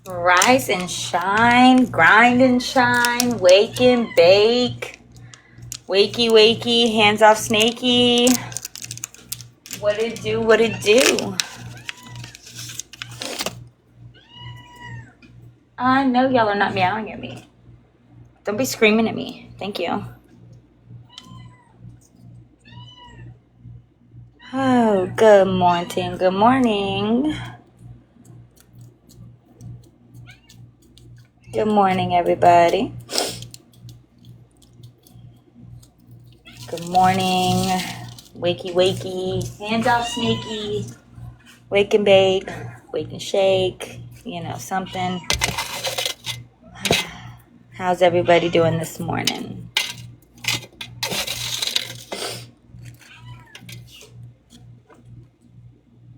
Rise and shine, grind and shine, wake and bake. Wakey, wakey, hands off snaky. What it do, what it do? I know y'all are not meowing at me. Don't be screaming at me. Thank you. Oh, good morning, good morning. Good morning, everybody. Good morning. Wakey, wakey. Hands off snaky. Wake and bake. Wake and shake. You know, something. How's everybody doing this morning?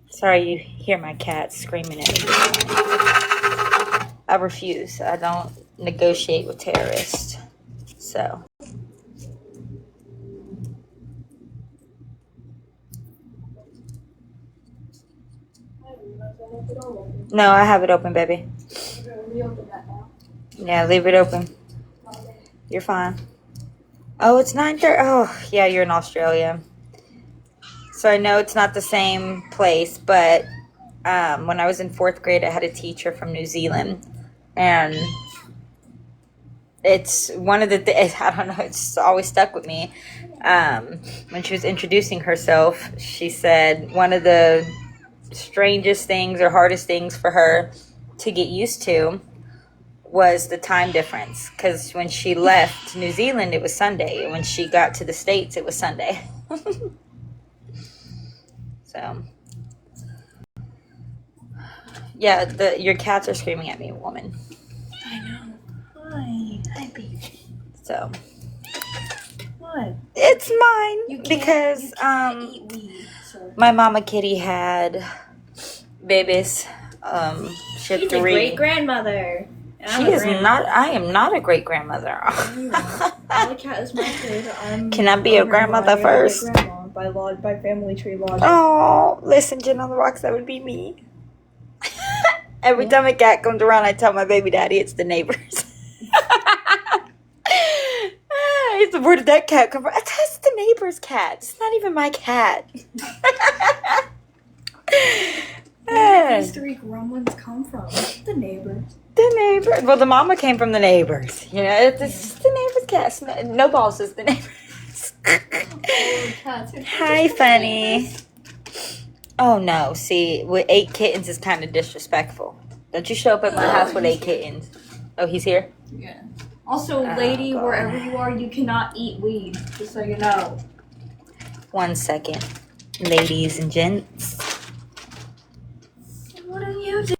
Sorry you hear my cat screaming at me. I refuse. I don't negotiate with terrorists. So. No, I have it open, baby. Yeah, leave it open. You're fine. Oh, it's 9:30. Oh, yeah, you're in Australia. So I know it's not the same place, but when I was in 4th grade, I had a teacher from New Zealand. And it's one of the things, I don't know, it's always stuck with me. When she was introducing herself, she said one of the strangest things or hardest things for her to get used to was the time difference, because when she left New Zealand it was Sunday, when she got to the States it was Sunday. So yeah, your cats are screaming at me, woman. I know. Hi baby. So What? it's mine because eat weed, so. my mama kitty had babies. She had She's 3. a great grandmother. She is not. I am not a great grandmother. The cat is my kid. Can I be a grandmother first? Grandma by family tree logic. Oh, listen, Jen on the rocks. That would be me. Every time a cat comes around, I tell my baby daddy it's the neighbors. He said, "Where did that cat come from?" That's the neighbor's cat. It's not even my cat. Where did these 3 gremlins come from? The neighbors. The neighbor. Well, the mama came from the neighbors. You know, it's the neighbor's cat. No balls is the neighbors. Hi, funny. Oh no! See, with 8 kittens is kind of disrespectful. Don't you show up at my house with 8 kittens? Oh, he's here. Yeah. Also, lady, God. wherever you are, you cannot eat weed. Just so you know. 1 second, ladies and gents. What are you doing?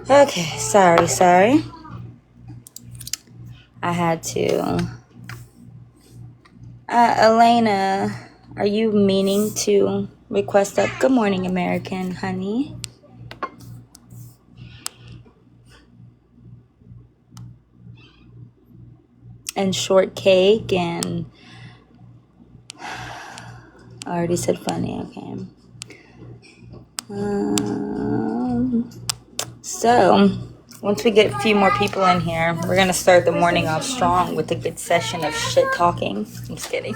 Okay, sorry. I had to. Elena, are you meaning to request up? Good morning, American honey. And shortcake and I already said funny. Okay. So once we get a few more people in here, we're gonna start the morning off strong with a good session of shit talking. I'm just kidding.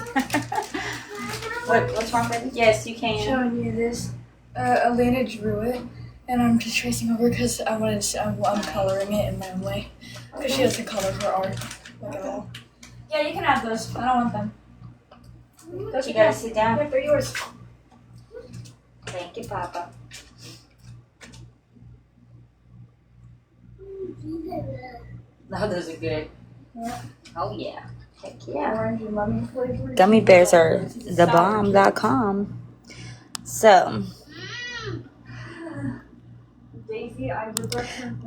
What's wrong, baby? Yes, you can. Showing you this. Elena drew it, and I'm just tracing over because I wanted to. I'm coloring it in my own way because she doesn't color her art like at all. Yeah, you can have those. I don't want them. You gotta sit down. Yeah, they're yours. Thank you, Papa. No, those are good. Yeah. Oh, yeah. Heck yeah. Orange and lemon flavor. Gummy bears are thebomb.com. So,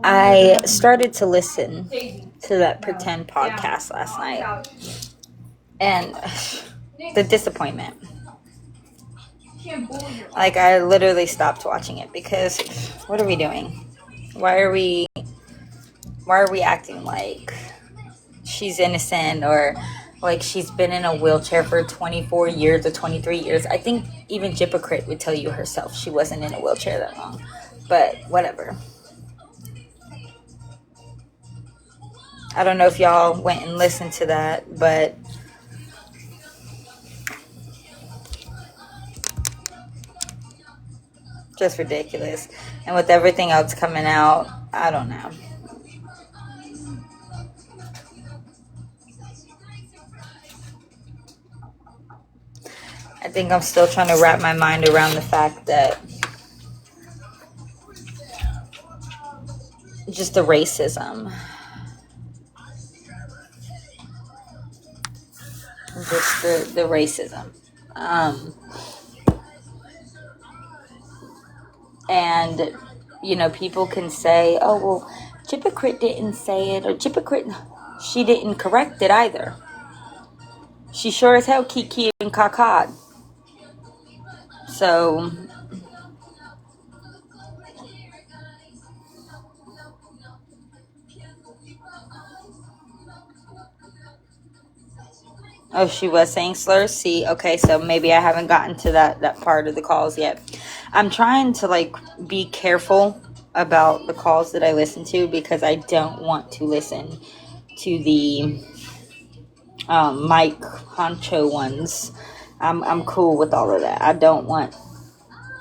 I started to listen to that pretend podcast last night. And the disappointment. Like, I literally stopped watching it because what are we doing? Why are we acting like she's innocent or like she's been in a wheelchair for 24 years or 23 years? I think even Hypocrite would tell you herself she wasn't in a wheelchair that long. But whatever. I don't know if y'all went and listened to that, but just ridiculous. And with everything else coming out, I don't know. I think I'm still trying to wrap my mind around the fact that just the racism. Just the racism. And, you know, people can say, oh, well, Hypocrite didn't say it, or Hypocrite, she didn't correct it either. She sure as hell kiki and kakad. So, oh, she was saying slurs? See, okay, so maybe I haven't gotten to that part of the calls yet. I'm trying to, like, be careful about the calls that I listen to because I don't want to listen to the Mike Honcho ones. I'm cool with all of that. I don't want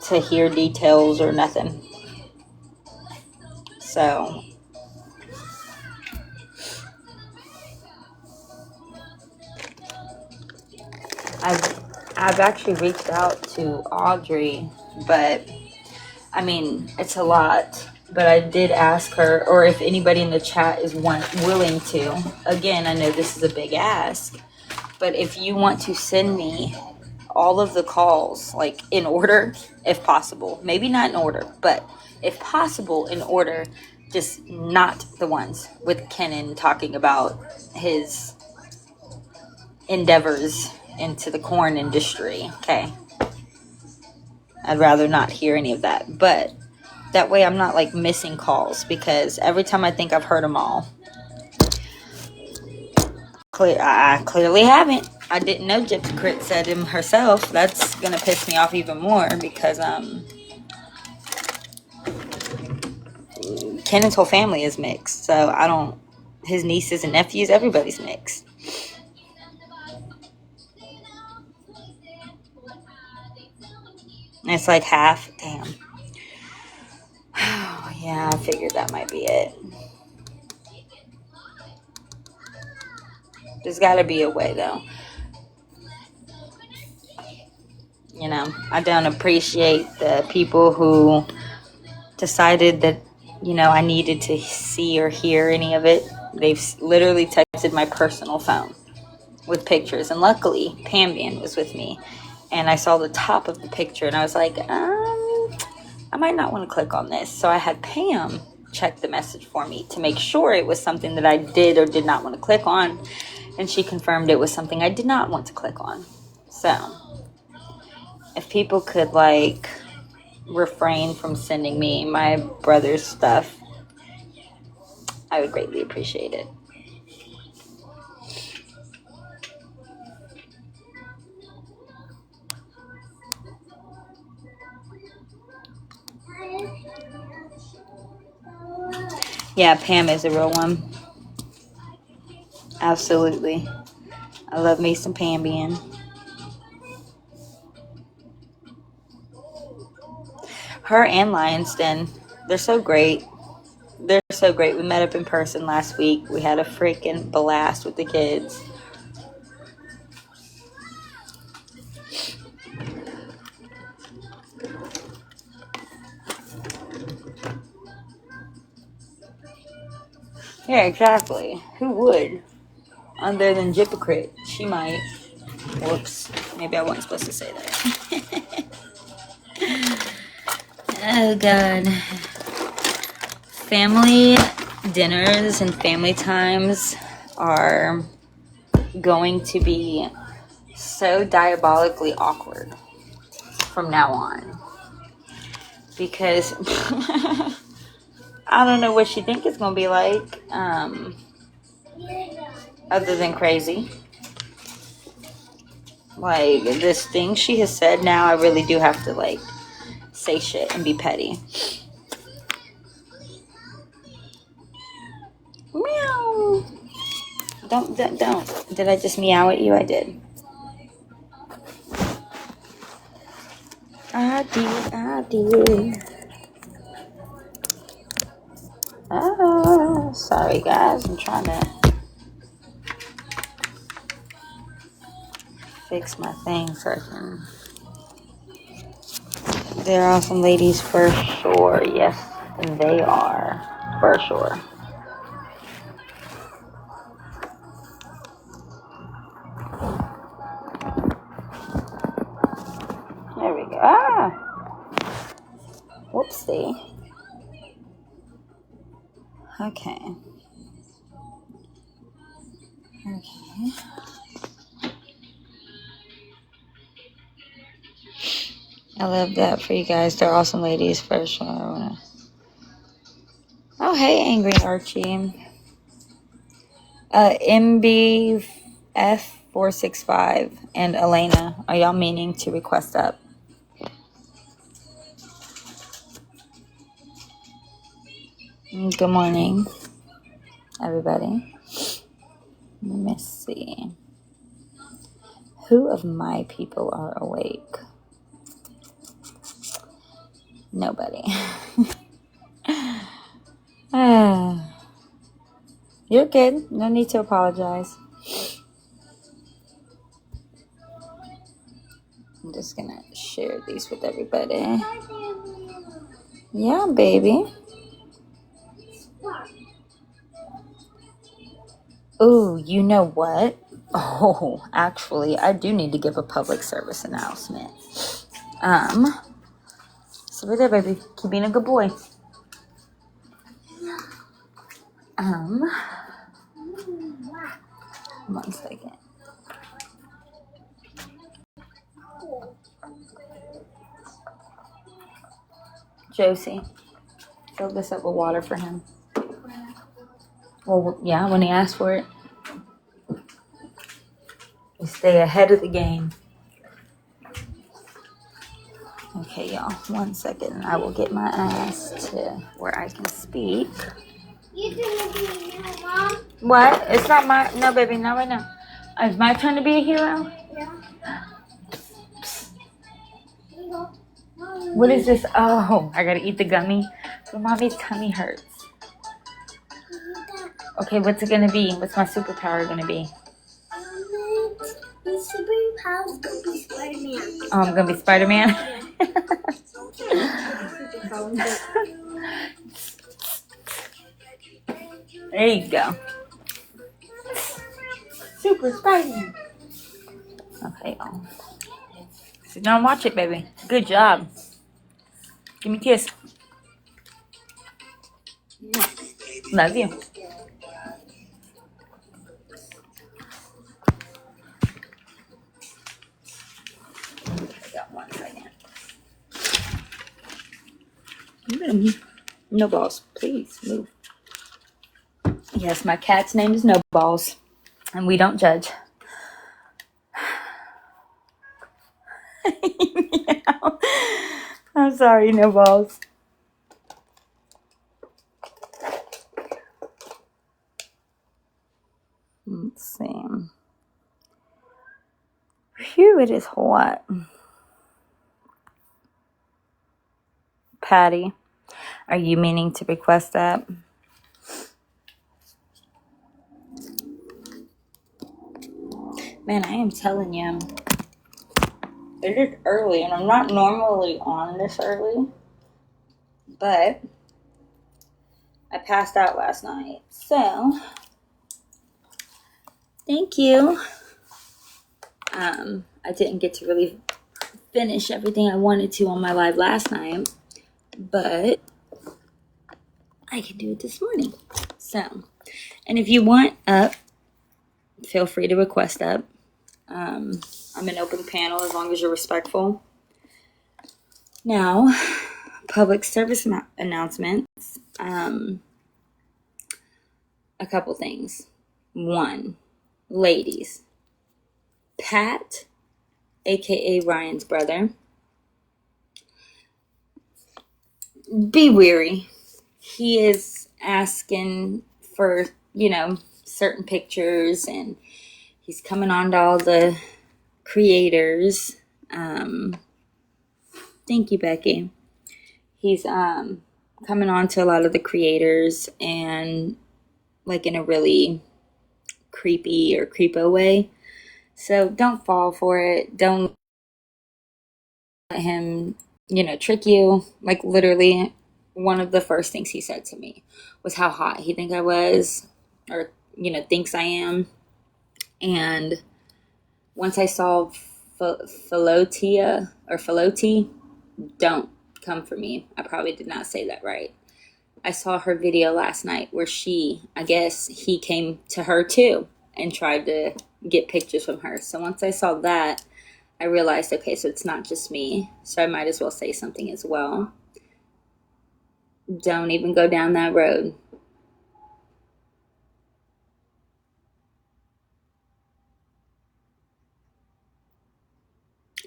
to hear details or nothing. So I've actually reached out to Audrey, but I mean it's a lot. But I did ask her, or if anybody in the chat is willing to. Again, I know this is a big ask, but if you want to send me all of the calls, like in order, if possible, maybe not in order, but if possible in order, just not the ones with Kenan talking about his endeavors into the corn industry. Okay. I'd rather not hear any of that, but that way I'm not like missing calls because every time I think I've heard them all. I clearly haven't. I didn't know Gypsy Crit said him herself. That's gonna piss me off even more because Kennan's whole family is mixed, so I don't. His nieces and nephews, everybody's mixed. And it's like half. Damn. Oh, yeah, I figured that might be it. There's got to be a way, though. You know, I don't appreciate the people who decided that, you know, I needed to see or hear any of it. They've literally texted my personal phone with pictures. And luckily, Pambian was with me. And I saw the top of the picture. And I was like, I might not want to click on this. So I had Pam check the message for me to make sure it was something that I did or did not want to click on. And she confirmed it was something I did not want to click on. So, if people could, like, refrain from sending me my brother's stuff, I would greatly appreciate it. Yeah, Pam is a real one. Absolutely. I love me some Pambian. Her and Lionsden, they're so great. They're so great. We met up in person last week. We had a freaking blast with the kids. Yeah, exactly. Who would? Other than Hypocrite. She might. Whoops. Maybe I wasn't supposed to say that. Oh, God. Family dinners and family times are going to be so diabolically awkward from now on. Because I don't know what she think it's going to be like. Other than crazy. Like, this thing she has said now, I really do have to, like, say shit and be petty. Meow. Don't. Did I just meow at you? I did. I did. Oh, sorry, guys. I'm trying to fix my thing so I can... They're awesome ladies for sure. Yes, they are. For sure. There we go. Whoopsie. Okay. I love that for you guys. They're awesome ladies for sure. Oh, hey, Angry Archie. MBF465 and Elena, are y'all meaning to request up? Good morning, everybody. Let me see. Who of my people are awake? Nobody. You're good. No need to apologize. I'm just gonna share these with everybody. Yeah, baby. Ooh, you know what? Oh, actually, I do need to give a public service announcement. So right there, baby. Keep being a good boy. One second. Josie, fill this up with water for him. Well, yeah, when he asks for it. You stay ahead of the game. Okay, y'all. 1 second, and I will get my ass to where I can speak. You gonna be a hero, Mom? What? It's not my... No, baby, not right now. It's my turn to be a hero? Yeah. What is this? Oh, I gotta eat the gummy. But mommy's tummy hurts. Okay, what's it gonna be? What's my superpower gonna be? The superpower is gonna be Spider-Man. Oh, I'm gonna be Spider-Man? There you go. Super Spider-Man. Okay, y'all. Sit down and watch it, baby. Good job. Give me a kiss. Love you. I got 1 second. No balls, please move. Yes, my cat's name is No Balls, and we don't judge. Yeah. I'm sorry, No Balls. Let's see. Phew, it is hot. Patty, are you meaning to request that? Man, I am telling you, it is early, and I'm not normally on this early, but I passed out last night, so thank you. I didn't get to really finish everything I wanted to on my live last night, but I can do it this morning. So, and if you want up, feel free to request up. I'm an open panel as long as you're respectful. Now, public service announcements. A couple things. 1, ladies. Pat, aka Ryan's brother, be weary. He is asking for, certain pictures, and he's coming on to all the creators. Thank you, Becky. He's coming on to a lot of the creators, and like in a really creepy or creepo way. So don't fall for it. Don't let him, trick you. Like literally, one of the first things he said to me was how hot he think I was, or thinks I am. And once I saw Philotia or Philoti, don't come for me. I probably did not say that right. I saw her video last night where I guess he came to her too and tried to get pictures from her. So once I saw that, I realized, okay, so it's not just me. So I might as well say something as well. Don't even go down that road.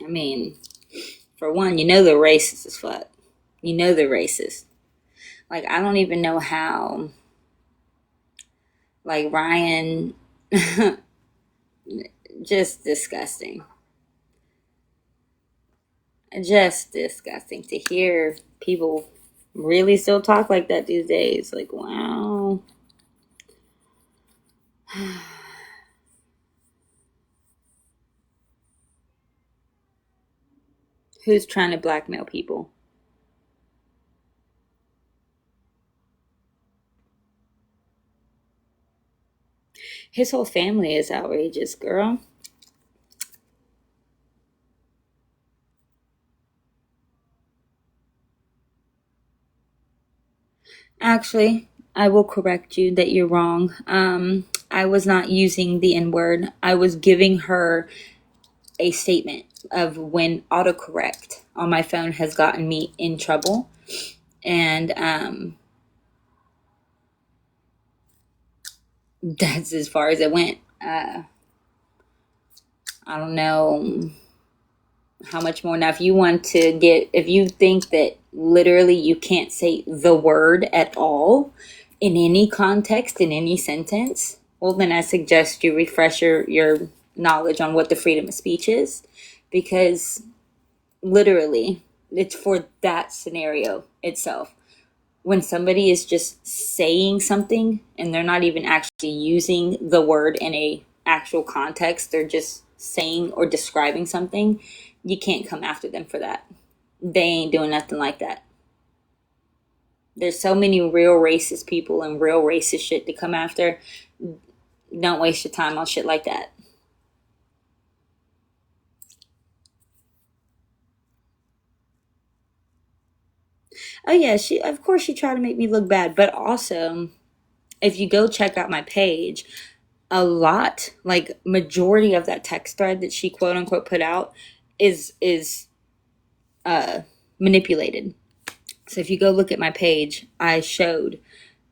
I mean, for one, they're racist as fuck. They're racist. Like, I don't even know how, like, Ryan, just disgusting. Just disgusting to hear people really still talk like that these days. Like, wow. Who's trying to blackmail people? His whole family is outrageous, girl. Actually, I will correct you that you're wrong. I was not using the N-word. I was giving her a statement of when autocorrect on my phone has gotten me in trouble. And that's as far as it went. I don't know how much more. Now, if you think that literally you can't say the word at all in any context, in any sentence, well, then I suggest you refresh your knowledge on what the freedom of speech is, because literally it's for that scenario itself. When somebody is just saying something and they're not even actually using the word in a actual context, they're just saying or describing something, you can't come after them for that. They ain't doing nothing like that. There's so many real racist people and real racist shit to come after. Don't waste your time on shit like that. Oh yeah, of course she tried to make me look bad, but also if you go check out my page, a lot, like majority of that text thread that she quote unquote put out is manipulated. So if you go look at my page, I showed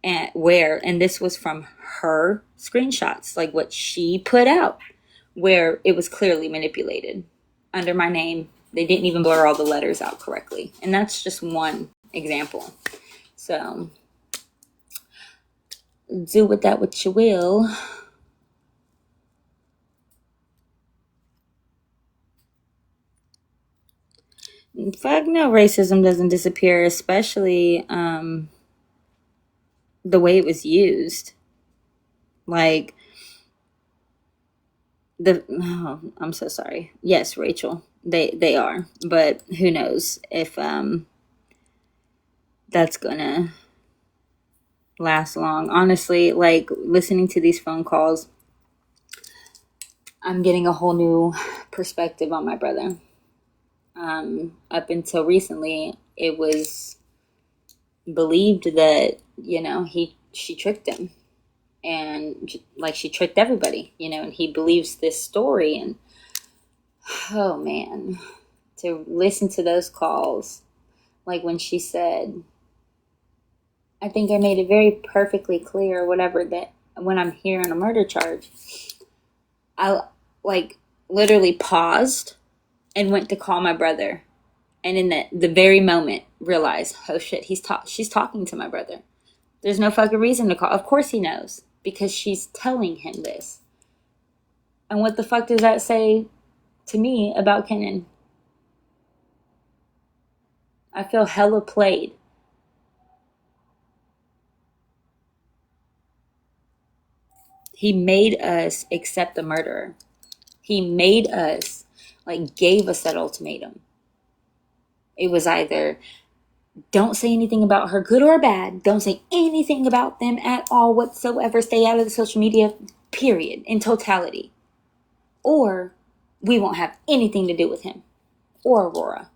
and this was from her screenshots, like what she put out, where it was clearly manipulated under my name. They didn't even blur all the letters out correctly. And that's just one example. So do with that what you will. Fuck no, racism doesn't disappear, especially the way it was used. Like I'm so sorry. Yes, Rachel, they are, but who knows if that's gonna last long. Honestly, like listening to these phone calls, I'm getting a whole new perspective on my brother. Up until recently, it was believed that she tricked him, and like she tricked everybody, and he believes this story. And oh man, to listen to those calls, like when she said, I think I made it very perfectly clear, whatever, that when I'm here on a murder charge, I like literally paused and went to call my brother, and in the very moment realized, oh shit, she's talking to my brother. There's no fucking reason to call. Of course he knows, because she's telling him this. And what the fuck does that say to me about Kenan? I feel hella played. He made us accept the murderer. He made us, like, gave us that ultimatum. It was either don't say anything about her, good or bad. Don't say anything about them at all whatsoever. Stay out of the social media, period, in totality. Or we won't have anything to do with him or Aurora.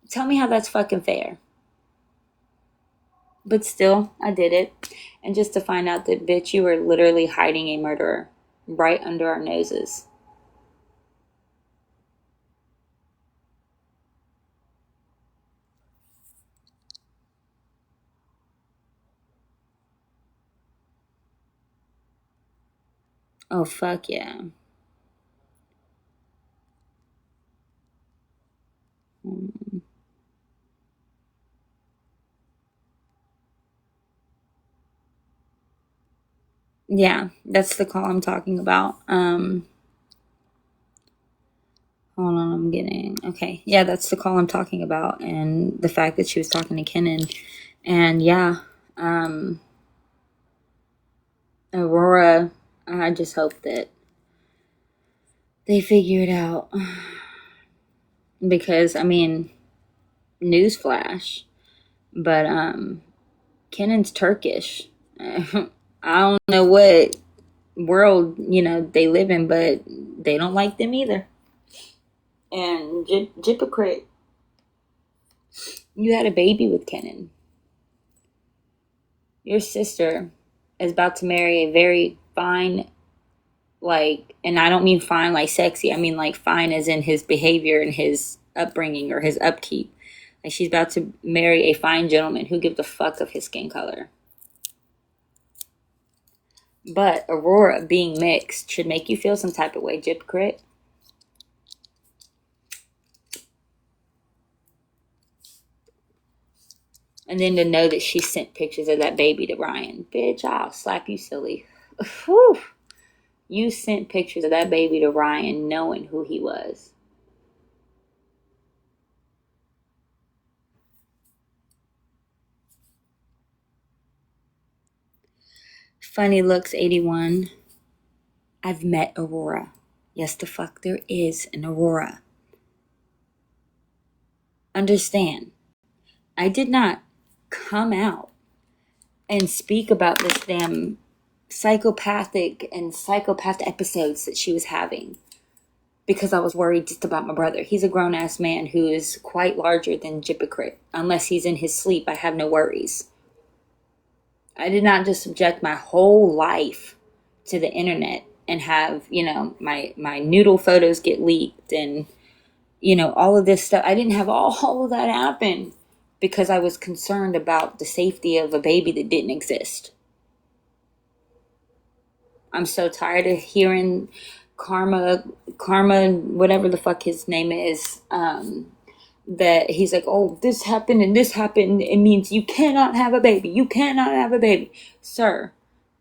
Tell me how that's fucking fair. But still, I did it. And just to find out that, bitch, you were literally hiding a murderer right under our noses. Oh, fuck yeah. Yeah, that's the call I'm talking about. Hold on, I'm getting okay. Yeah, that's the call I'm talking about, and the fact that she was talking to Kenan, and yeah, Aurora. I just hope that they figure it out, because I mean, newsflash, but Kenan's Turkish. I don't know what world they live in, but they don't like them either. And hypocrite, you had a baby with Kenan. Your sister is about to marry a very fine, like, and I don't mean fine like sexy. I mean like fine as in his behavior and his upbringing or his upkeep. Like, she's about to marry a fine gentleman who gives a fuck of his skin color. But Aurora being mixed should make you feel some type of way, hypocrite. And then to know that she sent pictures of that baby to Ryan. Bitch, I'll slap you silly. Whew. You sent pictures of that baby to Ryan knowing who he was. Funny Looks 81. I've met Aurora. Yes, the fuck there is an Aurora. Understand, I did not come out and speak about this damn psychopathic and psychopath episodes that she was having. because I was worried just about my brother. He's a grown-ass man who is quite larger than Hypocrite. Unless he's in his sleep, I have no worries. I did not just subject my whole life to the internet and have, my noodle photos get leaked and, all of this stuff. I didn't have all of that happen because I was concerned about the safety of a baby that didn't exist. I'm so tired of hearing Karma, whatever the fuck his name is, that he's like, oh, this happened and this happened. It means you cannot have a baby. You cannot have a baby. Sir,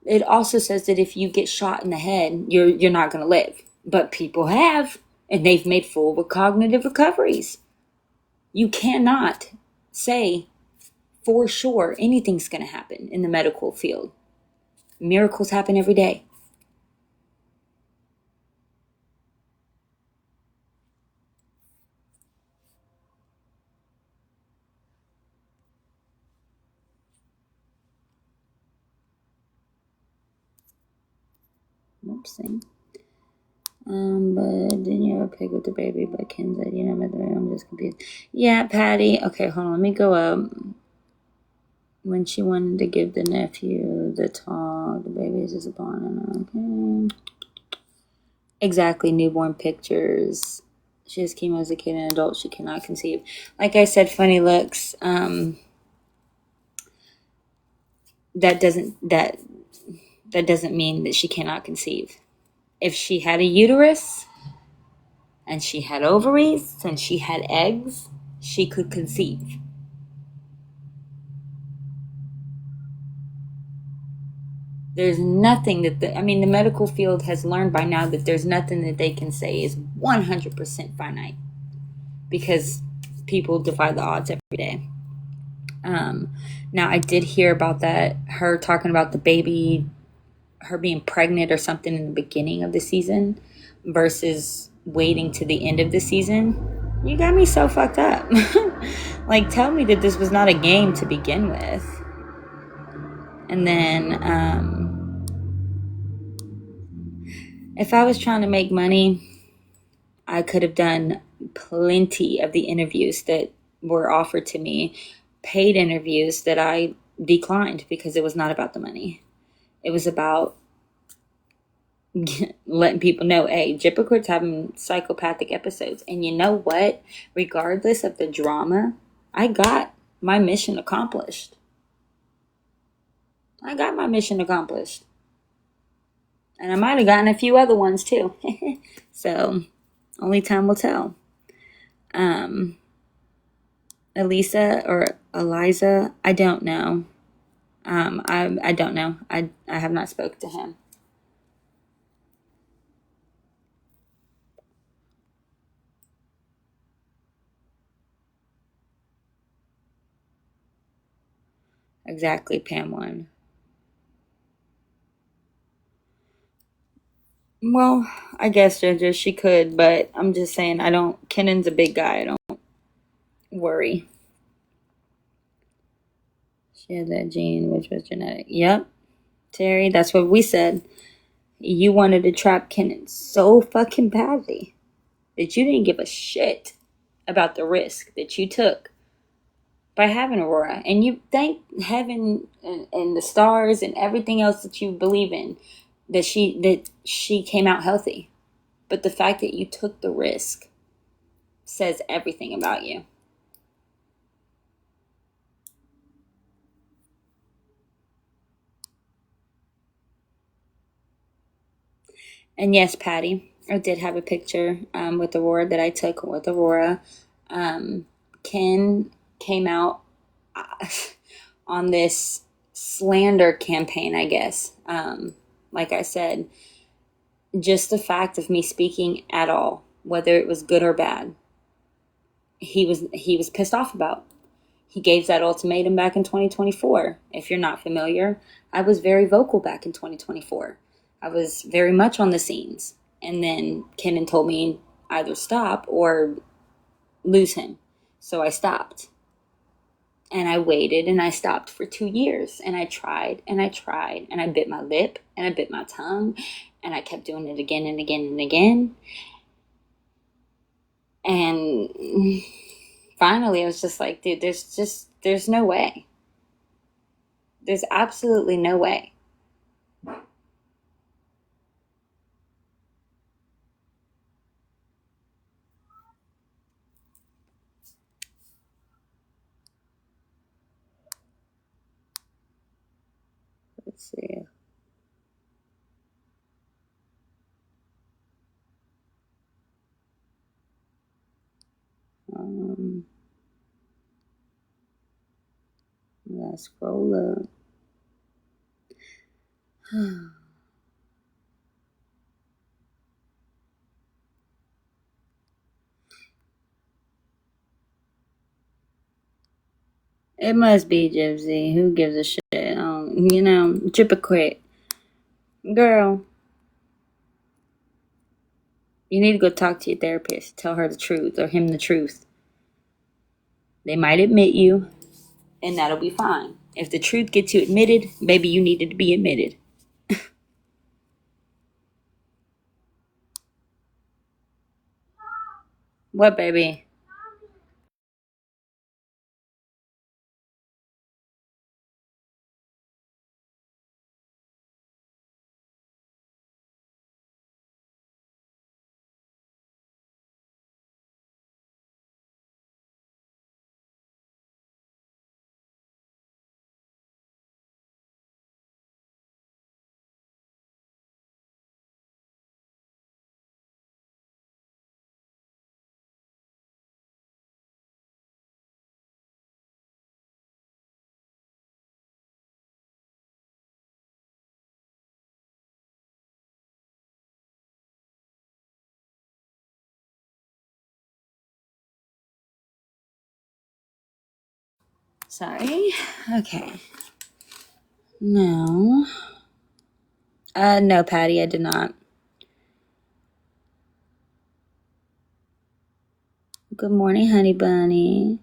it also says that if you get shot in the head, you're not going to live. But people have, and they've made full cognitive recoveries. You cannot say for sure anything's going to happen in the medical field. Miracles happen every day. Oopsie. But didn't you have a pig with the baby? But Ken said, I'm just confused. Yeah, Patty. Okay, hold on. Let me go up. When she wanted to give the nephew the talk, the baby is just upon. Okay. Exactly, newborn pictures. She has chemo as a kid and adult. She cannot conceive. Like I said, funny looks. That doesn't mean that she cannot conceive. If she had a uterus and she had ovaries and she had eggs, she could conceive. There's nothing that the medical field has learned by now that there's nothing that they can say is 100% finite because people defy the odds every day. Now I did hear about that, her talking about the baby, her being pregnant or something in the beginning of the season versus waiting to the end of the season. You got me so fucked up. Like, tell me that this was not a game to begin with. And then, if I was trying to make money, I could have done plenty of the interviews that were offered to me, paid interviews that I declined because it was not about the money. It was about letting people know, hey, Hypocrite's having psychopathic episodes. And you know what? Regardless of the drama, I got my mission accomplished. And I might have gotten a few other ones too. So, only time will tell. Elisa or Eliza, I don't know. I don't know. I have not spoken to him. Exactly, Pam one. Well, I guess Ginger, she could, but I'm just saying, Kennan's a big guy. I don't worry. She had that gene, which was genetic. Yep. Terry, that's what we said. You wanted to trap Kennan so fucking badly that you didn't give a shit about the risk that you took by having Aurora. And you thank heaven and the stars and everything else that you believe in that she came out healthy. But the fact that you took the risk says everything about you. And yes, Patty, I did have a picture with Aurora that I took with Aurora. Ken came out on this slander campaign, I guess. Like I said, just the fact of me speaking at all, whether it was good or bad, he was pissed off about. He gave that ultimatum back in 2024. If you're not familiar, I was very vocal back in 2024. I was very much on the scenes. And then Kenan told me either stop or lose him. So I stopped. And I waited and I stopped for 2 years. And I tried and I tried. And I bit my lip and I bit my tongue. And I kept doing it again and again and again. And finally, I was just like, dude, there's no way. There's absolutely no way. Let's see. Um, let's scroll up. It must be Gypsy. Who gives a shit? Chip it quick. Girl, you need to go talk to your therapist. Tell her the truth or him the truth. They might admit you, and that'll be fine. If the truth gets you admitted, maybe you needed to be admitted. What, baby? Sorry. Okay. No. No, Patty, I did not. Good morning, honey bunny.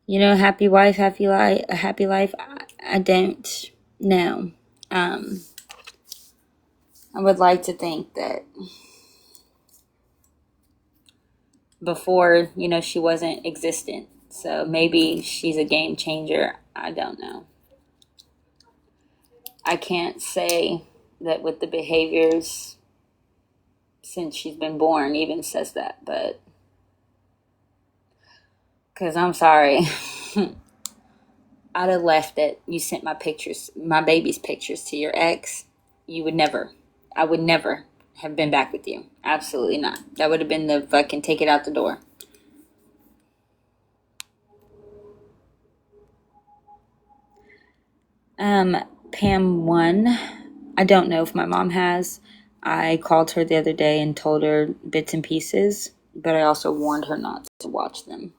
Happy wife, happy life, a happy life. I don't know. I would like to think that before, she wasn't existent. So maybe she's a game changer. I don't know. I can't say that with the behaviors since she's been born even says that, but because I'm sorry. I'd have left it. You sent my baby's pictures to your ex. I would never have been back with you. Absolutely not. That would have been the fucking take it out the door. Pam 1. I don't know if my mom has. I called her the other day and told her bits and pieces, but I also warned her not to watch them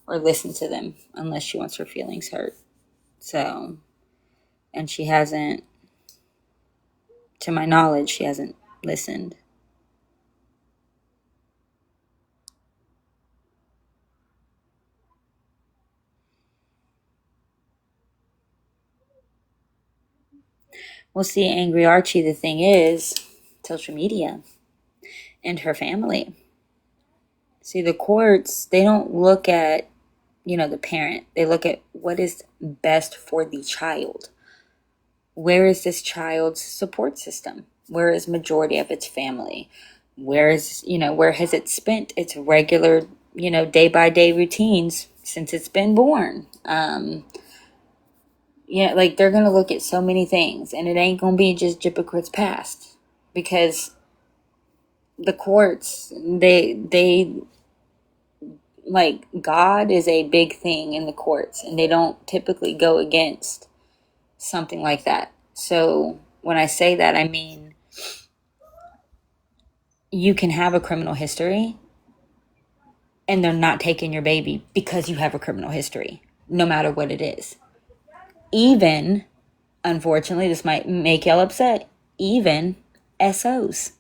or listen to them unless she wants her feelings hurt. So, and she hasn't, to my knowledge, she hasn't listened. Well, see, Angry Archie, the thing is, social media and her family. See, the courts, they don't look at, the parent. They look at what is best for the child. Where is this child's support system? Where is majority of its family? Where has it spent its regular, day by day routines since it's been born? Like they're going to look at so many things, and it ain't going to be just hypocrites past, because the courts, they like, God is a big thing in the courts, and they don't typically go against something like that. So when I say that, I mean, you can have a criminal history and they're not taking your baby because you have a criminal history, no matter what it is. Even, unfortunately, this might make y'all upset, even SOs.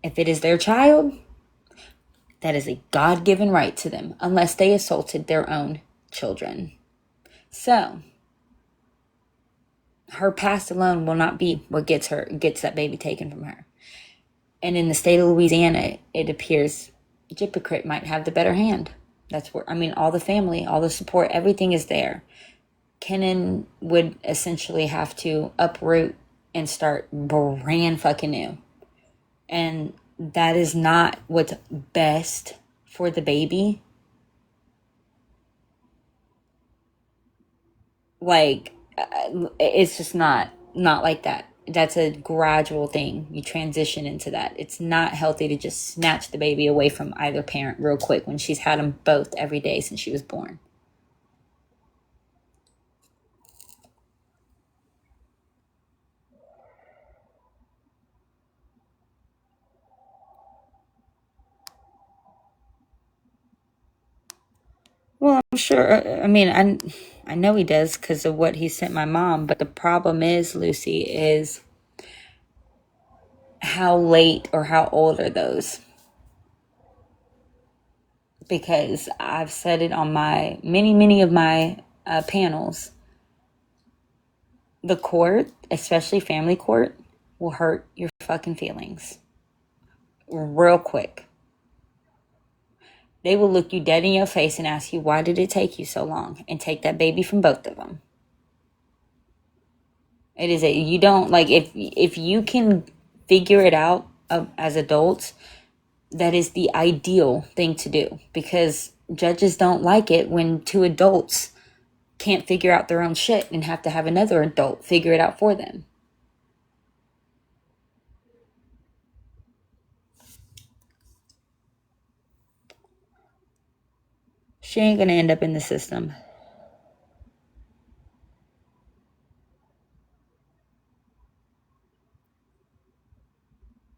If it is their child, that is a God-given right to them, unless they assaulted their own children. So, her past alone will not be what gets that baby taken from her. And in the state of Louisiana, it appears Gypocrit might have the better hand. That's where, I mean, all the family, all the support, everything is there. Kenan would essentially have to uproot and start brand fucking new. And that is not what's best for the baby. Like, it's just not like that. That's a gradual thing. You transition into that. It's not healthy to just snatch the baby away from either parent real quick when she's had them both every day since she was born. Well, I'm sure. I mean, I know he does because of what he sent my mom. But the problem is, Lucy, is how late or how old are those? Because I've said it on my many of my panels. The court, especially family court, will hurt your fucking feelings real quick. They will look you dead in your face and ask you, why did it take you so long? And take that baby from both of them. It is you don't, like, if you can figure it out as adults, that is the ideal thing to do, because judges don't like it when two adults can't figure out their own shit and have to have another adult figure it out for them. She ain't gonna end up in the system.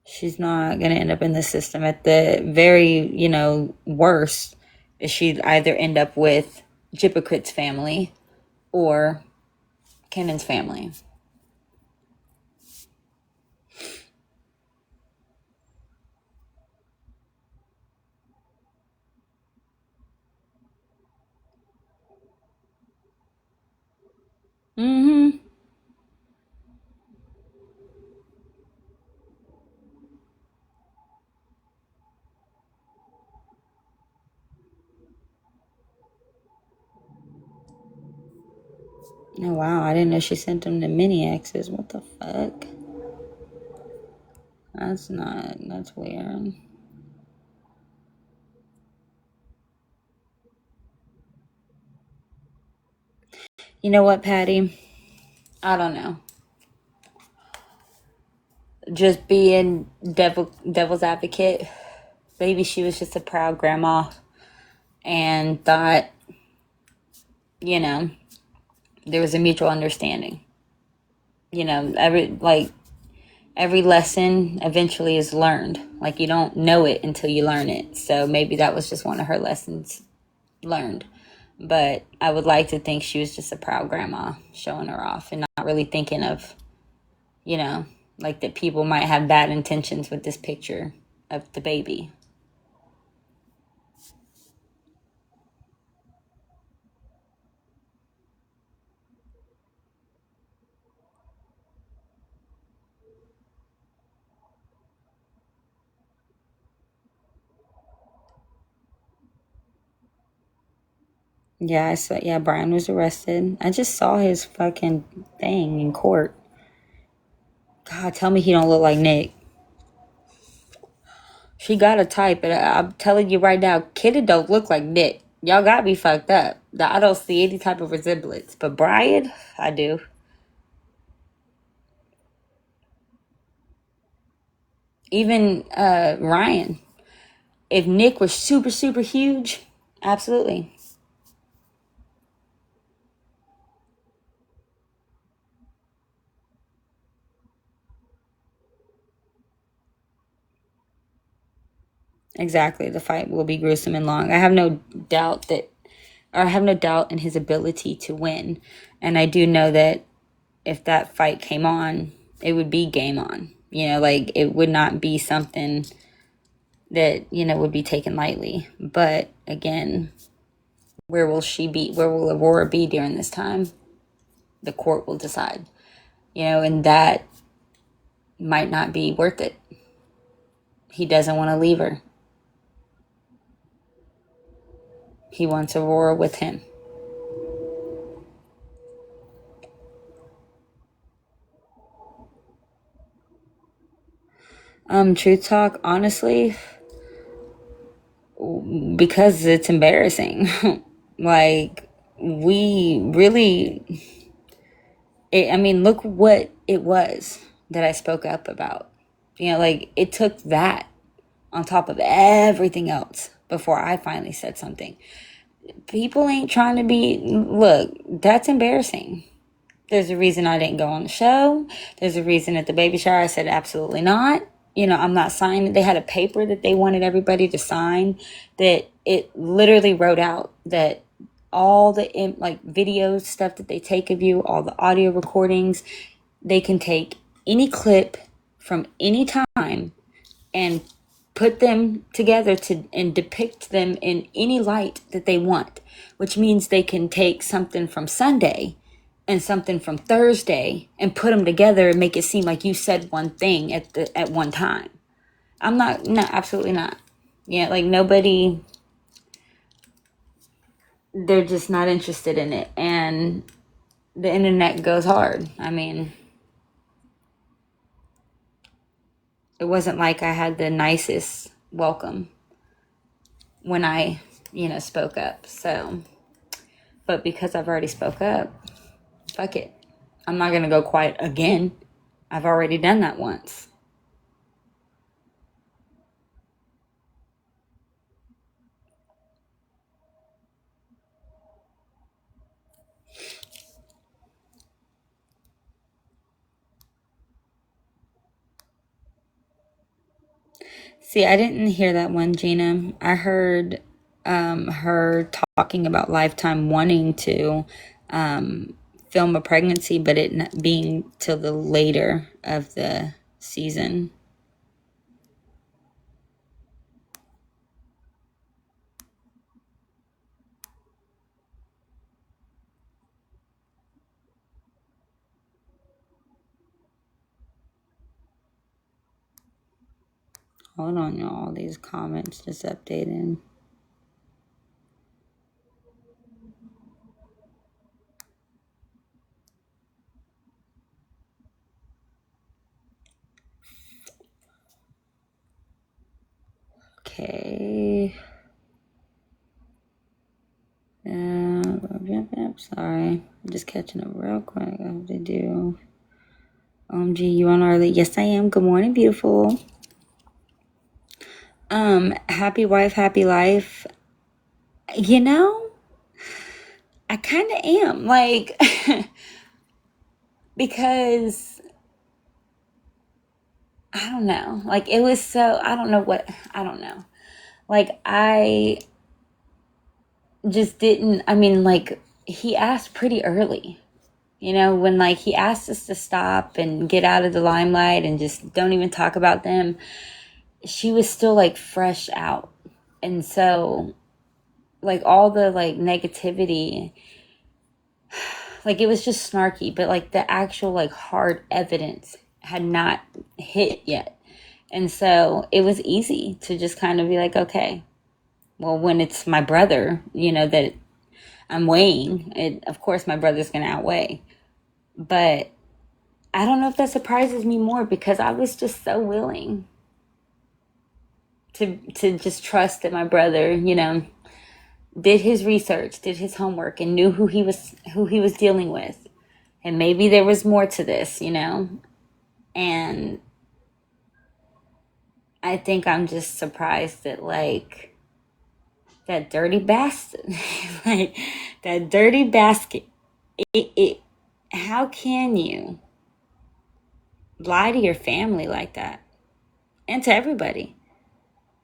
She's not gonna end up in the system. At the very, worst, she'd either end up with Gypocrit's family or Kenan's family. Mm-hmm. Oh, wow. I didn't know she sent them to mini X's. What the fuck? That's weird. You know what, Patty? I don't know. Just being devil's advocate. Maybe she was just a proud grandma and thought, there was a mutual understanding. Every lesson eventually is learned. Like, you don't know it until you learn it. So maybe that was just one of her lessons learned. But I would like to think she was just a proud grandma showing her off and not really thinking of, like that people might have bad intentions with this picture of the baby. Yeah, I saw. Yeah, Brian was arrested. I just saw his fucking thing in court. God, tell me he don't look like Nick. She got a type, but I'm telling you right now, Kidda don't look like Nick. Y'all got me fucked up. I don't see any type of resemblance. But Brian, I do. Even Ryan. If Nick was super, super huge, absolutely. Exactly. The fight will be gruesome and long. I have no doubt in his ability to win. And I do know that if that fight came on, it would be game on. Like, it would not be something that, would be taken lightly. But again, where will she be? Where will Aurora be during this time? The court will decide. And that might not be worth it. He doesn't want to leave her. He wants Aurora with him. Truth talk, honestly, because it's embarrassing. Like, we really, I mean, look what it was that I spoke up about. You know, like, it took that on top of everything else before I finally said something. People ain't trying to be, look, that's embarrassing. There's a reason I didn't go on the show. There's a reason at the baby shower I said absolutely not. You know, I'm not signing. They had a paper that they wanted everybody to sign that it literally wrote out that all the like video stuff that they take of you, all the audio recordings, they can take any clip from any time and put them together to and depict them in any light that they want, which means they can take something from Sunday and something from Thursday and put them together and make it seem like you said one thing at one time. I'm not, no, absolutely not. Yeah, like nobody, they're just not interested in it. And the internet goes hard. I mean, it wasn't like I had the nicest welcome when I, spoke up. So, but because I've already spoke up, fuck it. I'm not going to go quiet again. I've already done that once. See, I didn't hear that one, Gina. I heard her talking about Lifetime wanting to film a pregnancy, but it not being till the later of the season. Hold on, y'all. These comments just updated. Okay. Sorry. I'm just catching up real quick. I have to do. OMG, you on early? Yes, I am. Good morning, beautiful. Happy wife, happy life. You know, I kind of am. Like, because I don't know. Like, it was so, I don't know. Like, I just didn't, I mean, like, he asked pretty early. You know, when like he asked us to stop and get out of the limelight and just don't even talk about them, she was still like fresh out. And so like all the like negativity, like it was just snarky, but like the actual like hard evidence had not hit yet. And so it was easy to just kind of be like, okay, well, when it's my brother, that I'm weighing it, of course my brother's going to outweigh. But I don't know if that surprises me more because I was just so willing to just trust that my brother, did his research, did his homework, and knew who he was dealing with. And maybe there was more to this, And I think I'm just surprised that like that dirty bastard, like that dirty basket. How can you lie to your family like that and to everybody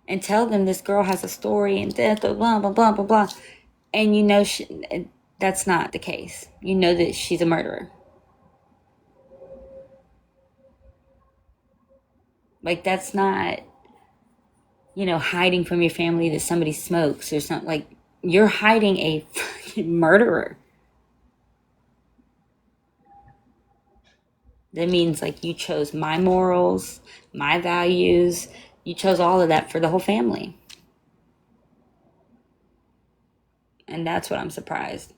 and tell them this girl has a story and blah blah blah blah blah blah, and that's not the case. You know that she's a murderer. Like that's not, hiding from your family that somebody smokes or something. Like you're hiding a fucking murderer. That means like you chose my morals, my values, You chose all of that for the whole family. And that's what I'm surprised.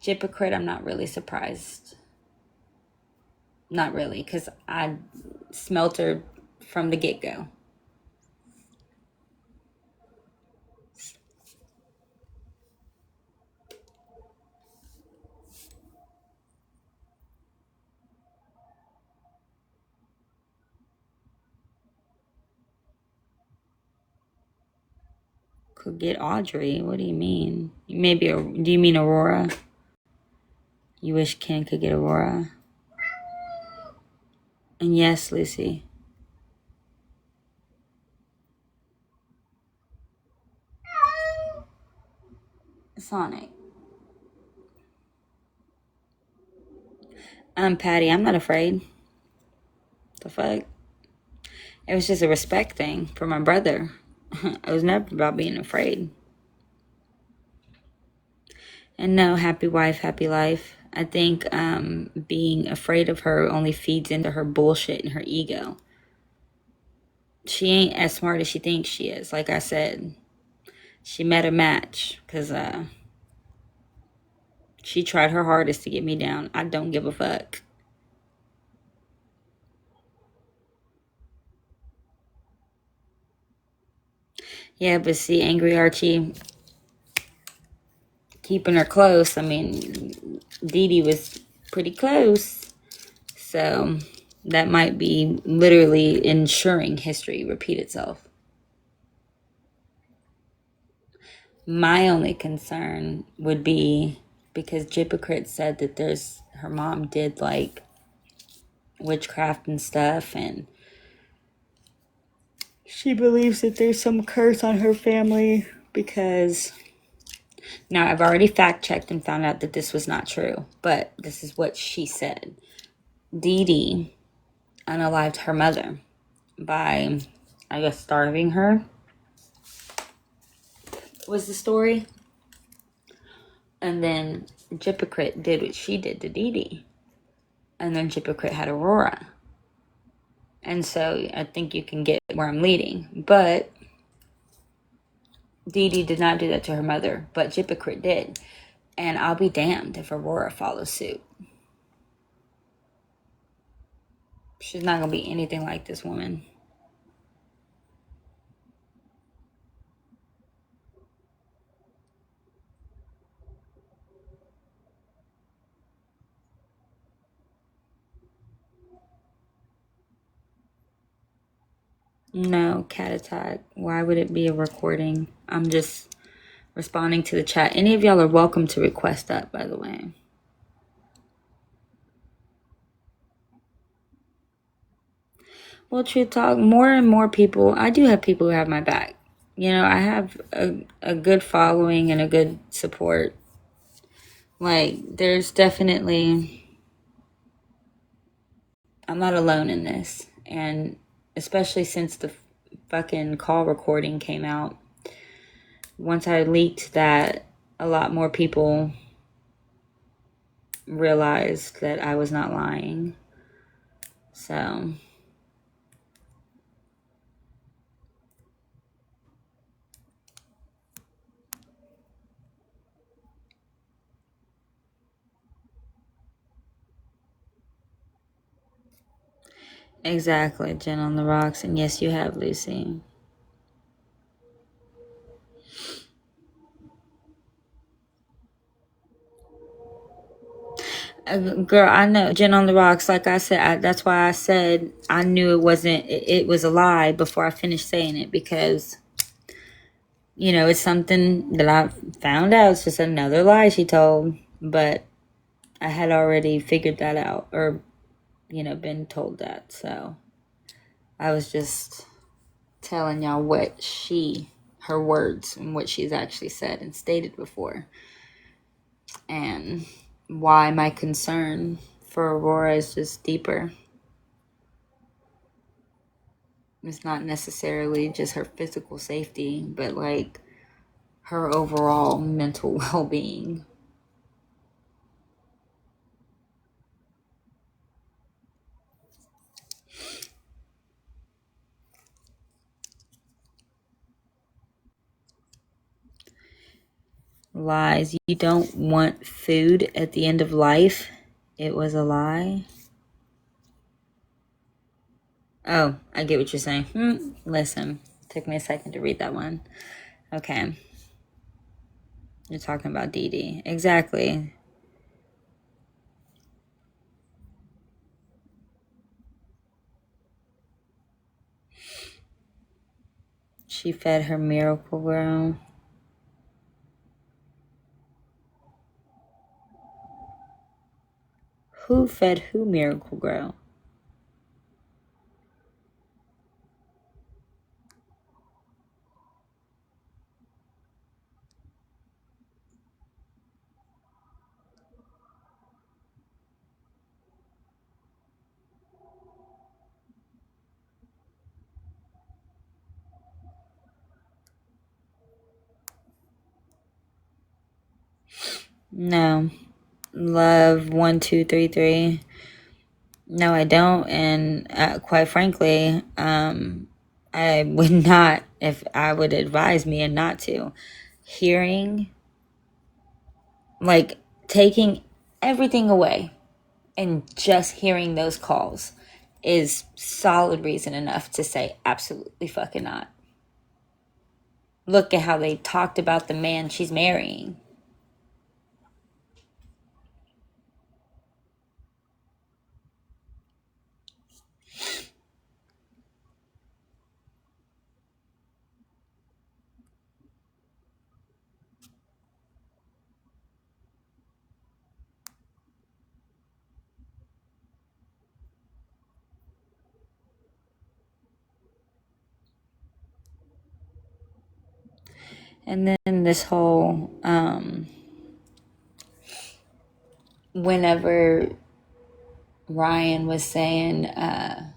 Hypocrite, I'm not really surprised. Not really, because I smelt her from the get-go. Could get Audrey. What do you mean? Maybe, do you mean Aurora? You wish Ken could get Aurora? And yes, Lucy. Sonic. Patty, I'm not afraid. The fuck? It was just a respect thing for my brother. It was never about being afraid. And no, happy wife, happy life. I think being afraid of her only feeds into her bullshit and her ego. She ain't as smart as she thinks she is. Like I said, she met a match because she tried her hardest to get me down. I don't give a fuck. Yeah, but see, Angry Archie keeping her close. I mean, Dee Dee was pretty close. So that might be literally ensuring history repeat itself. My only concern would be because Hypocrite said that her mom did like witchcraft and stuff, and she believes that there's some curse on her family because now I've already fact checked and found out that this was not true, but this is what she said. Dee Dee unalived her mother by, I guess, starving her was the story. And then Hypocrite did what she did to Dee Dee. And then Hypocrite had Aurora. And so I think you can get where I'm leading. But Dee Dee did not do that to her mother, but Hypocrite did. And I'll be damned if Aurora follows suit. She's not going to be anything like this woman. No, cat attack. Why would it be a recording? I'm just responding to the chat. Any of y'all are welcome to request that, by the way. Well, Truth Talk, more and more people, I do have people who have my back. You know, I have a good following and a good support. Like, there's definitely, I'm not alone in this. And especially since the fucking call recording came out, once I leaked that, a lot more people realized that I was not lying. So, exactly, Jen on the rocks. And yes, you have, Lucy. Girl, I know Jen on the rocks. Like I said, that's why I said I knew it wasn't. It was a lie before I finished saying it because, you know, it's something that I found out. It's just another lie she told, but I had already figured that out, or you know, been told that. So I was just telling y'all what her words, and what she's actually said and stated before, and why my concern for Aurora is just deeper. It's not necessarily just her physical safety, but like her overall mental well-being. Lies. You don't want food at the end of life. It was a lie. Oh, I get what you're saying. Listen, took me a second to read that one. Okay. You're talking about Dee Dee. Exactly. She fed her miracle grow. Who fed who miracle grow? No. Love 1233. No, I don't. And quite frankly, I would not, if I would advise me not to. Hearing, like, taking everything away and just hearing those calls is solid reason enough to say absolutely fucking not. Look at how they talked about the man she's marrying. And then this whole, whenever Ryan was saying that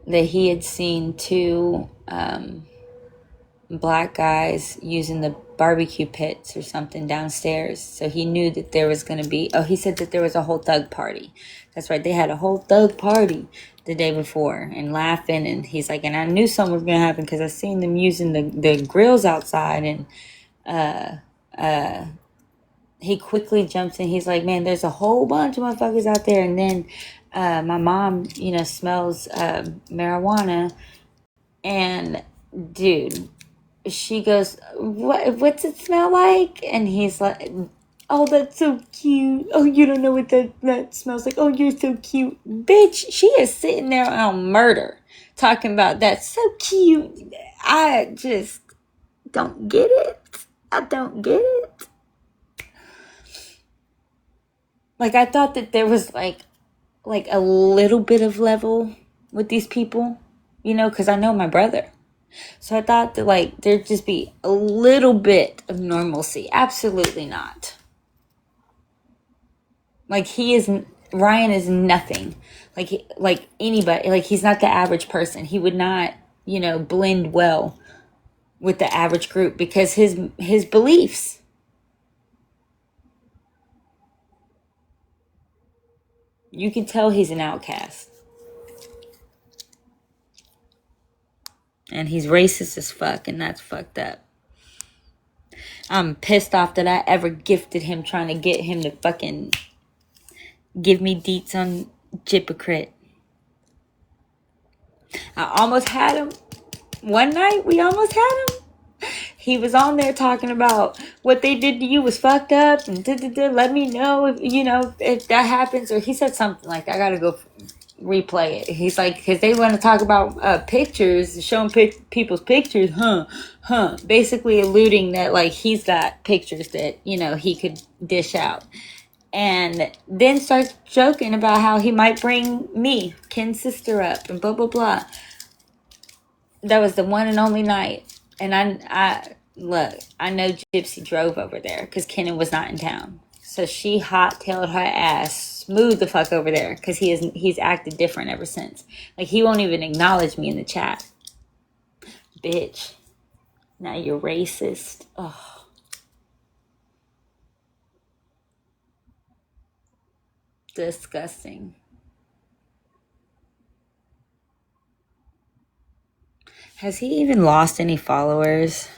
he had seen two black guys using the barbecue pits or something downstairs. So he knew that there was going to be, he said that there was a whole thug party. That's right. They had a whole thug party the day before and laughing. And he's like, and I knew something was going to happen because I seen them using the grills outside. And he quickly jumps in. He's like, man, there's a whole bunch of motherfuckers out there. And then my mom, smells marijuana. And dude, she goes, what's it smell like? And he's like, oh, that's so cute. Oh, you don't know what that smells like. Oh, you're so cute. Bitch, she is sitting there on murder talking about that's so cute. I just don't get it. I don't get it. Like, I thought that there was like a little bit of level with these people, because I know my brother. So I thought that like there'd just be a little bit of normalcy. Absolutely not. Like Ryan is nothing. Like anybody. Like he's not the average person. He would not, blend well with the average group because his beliefs. You can tell he's an outcast. And he's racist as fuck, and that's fucked up. I'm pissed off that I ever gifted him trying to get him to fucking give me deets on Gypocrit. I almost had him. One night, we almost had him. He was on there talking about what they did to you was fucked up and let me know if that happens. Or he said something like, I gotta go replay it. He's like, because they want to talk about pictures, showing people's pictures, basically alluding that like he's got pictures that he could dish out, and then starts joking about how he might bring me, Ken's sister, up and blah blah blah. That was the one and only night. And I look, I know Gypsy drove over there because Kenan was not in town. So she hot-tailed her ass smooth the fuck over there because he's acted different ever since. Like, he won't even acknowledge me in the chat. Bitch. Now you're racist. Oh. Disgusting. Has he even lost any followers?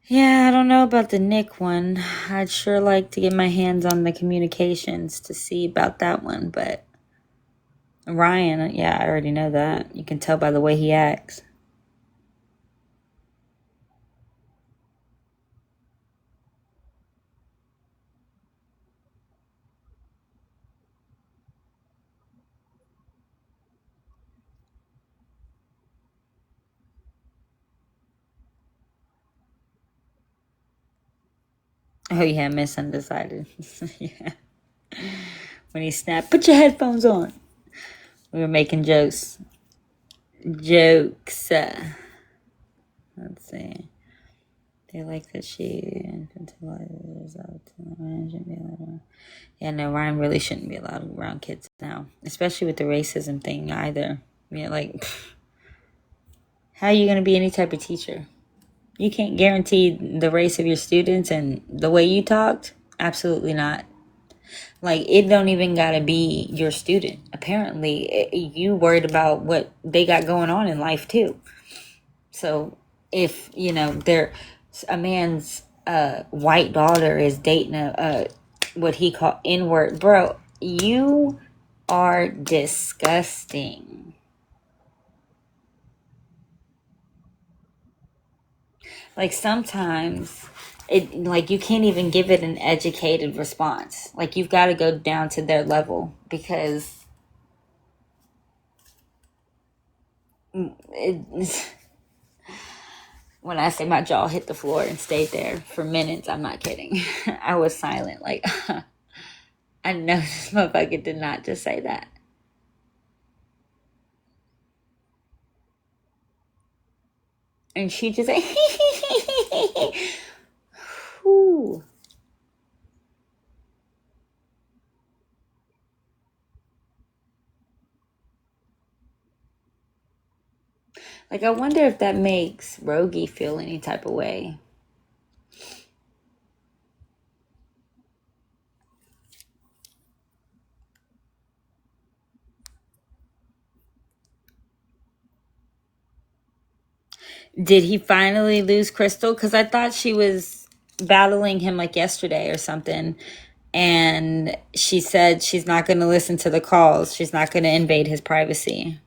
Yeah, I don't know about the Nick one. I'd sure like to get my hands on the communications to see about that one, but Ryan, yeah, I already know that. You can tell by the way he acts. Oh yeah, Miss Undecided. Yeah. When he snapped, put your headphones on. We were making jokes. Jokes. Let's see. They like that she yeah, no, Ryan really shouldn't be allowed around kids now, especially with the racism thing either. Yeah, like, how are you going to be any type of teacher? You can't guarantee the race of your students and the way you talked? Absolutely not. Like, it don't even gotta be your student. Apparently, you worried about what they got going on in life too. So, if they're a man's white daughter is dating a what he called N-word, bro, you are disgusting. Like sometimes like you can't even give it an educated response. Like you've got to go down to their level because it, when I say my jaw hit the floor and stayed there for minutes, I'm not kidding. I was silent. Like I know this motherfucker did not just say that. And she just like, whew. Like I wonder if that makes Rogie feel any type of way. Did he finally lose Crystal? Because I thought she was battling him like yesterday or something. And she said she's not going to listen to the calls. She's not going to invade his privacy.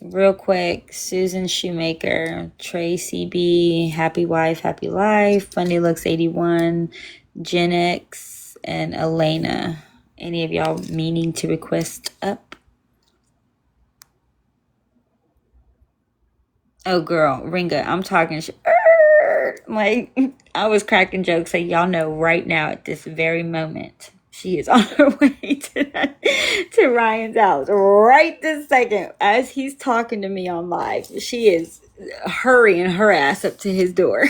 Real quick, Susan Shoemaker, Tracy B, Happy Wife, Happy Life, Funny Looks 81, Gen X, and Elena. Any of y'all meaning to request up? Oh, girl, Ringa, I'm talking like, I was cracking jokes. Like, y'all know right now at this very moment, she is on her way to Ryan's house. Right this second, as he's talking to me on live, she is hurrying her ass up to his door.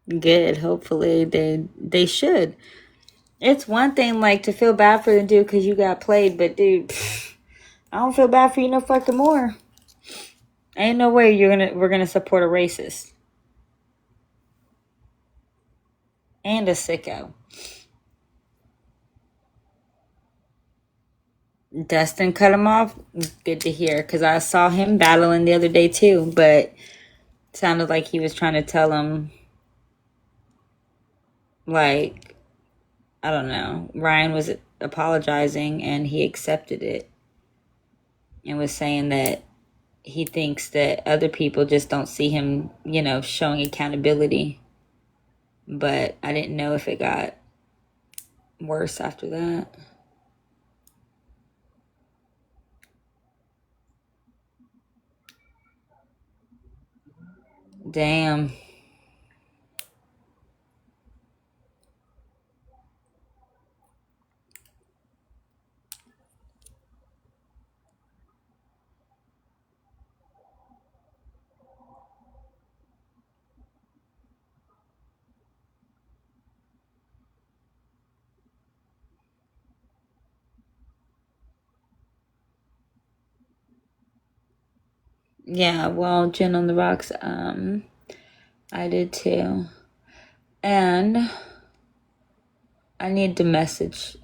Good. Hopefully they should. It's one thing like to feel bad for the dude because you got played, but dude, I don't feel bad for you no fucking more. Ain't no way we're gonna support a racist and a sicko. Dustin cut him off. Good to hear because I saw him battling the other day too, but it sounded like he was trying to tell him, like, I don't know. Ryan was apologizing and he accepted it and was saying that he thinks that other people just don't see him, showing accountability. But I didn't know if it got worse after that. Damn. Yeah, well, Gin on the Rocks, I did too. And I need to message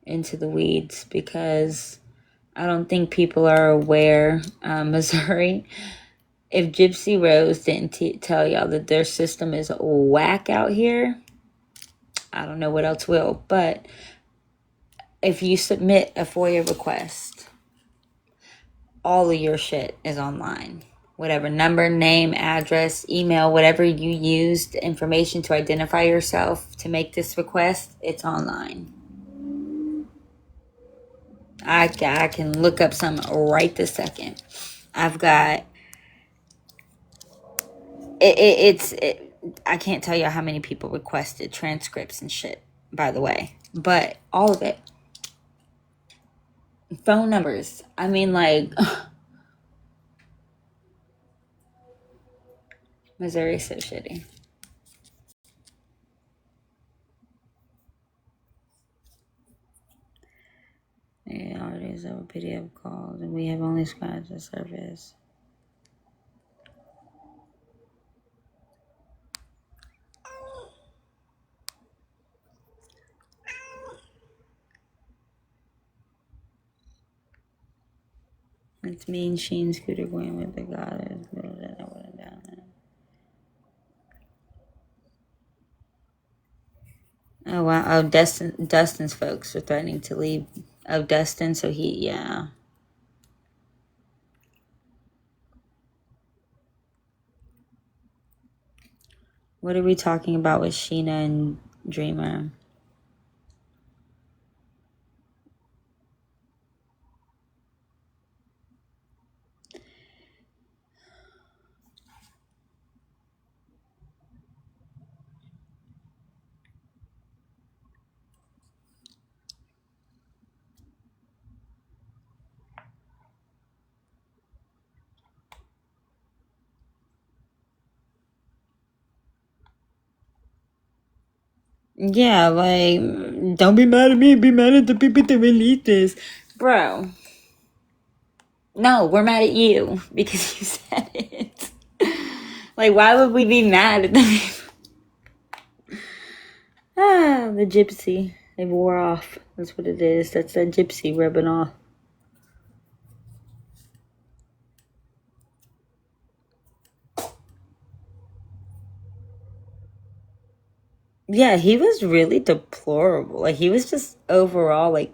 Into the Weeds because I don't think people are aware. Missouri, if Gypsy Rose didn't tell y'all that their system is whack out here, I don't know what else will. But if you submit a FOIA request, all of your shit is online. Whatever number, name, address, email, whatever you used, information to identify yourself to make this request, it's online. I can look up some right this second. I've got I can't tell you how many people requested transcripts and shit, by the way, but all of it. Phone numbers. I mean, like, Missouri's so shitty. Yeah, all it is over PDF calls, and we have only scratched the surface. It's me and Sheen Scooter going with the goddess. Oh wow! Oh, Dustin's folks are threatening to leave. Oh, Dustin. So yeah. What are we talking about with Sheena and Dreamer? Yeah, like, don't be mad at me, be mad at the people that released this. Bro. No, we're mad at you because you said it. Like, why would we be mad at the people? The gypsy. They wore off. That's what it is. That's that gypsy rubbing off. Yeah, he was really deplorable. Like, he was just overall, like,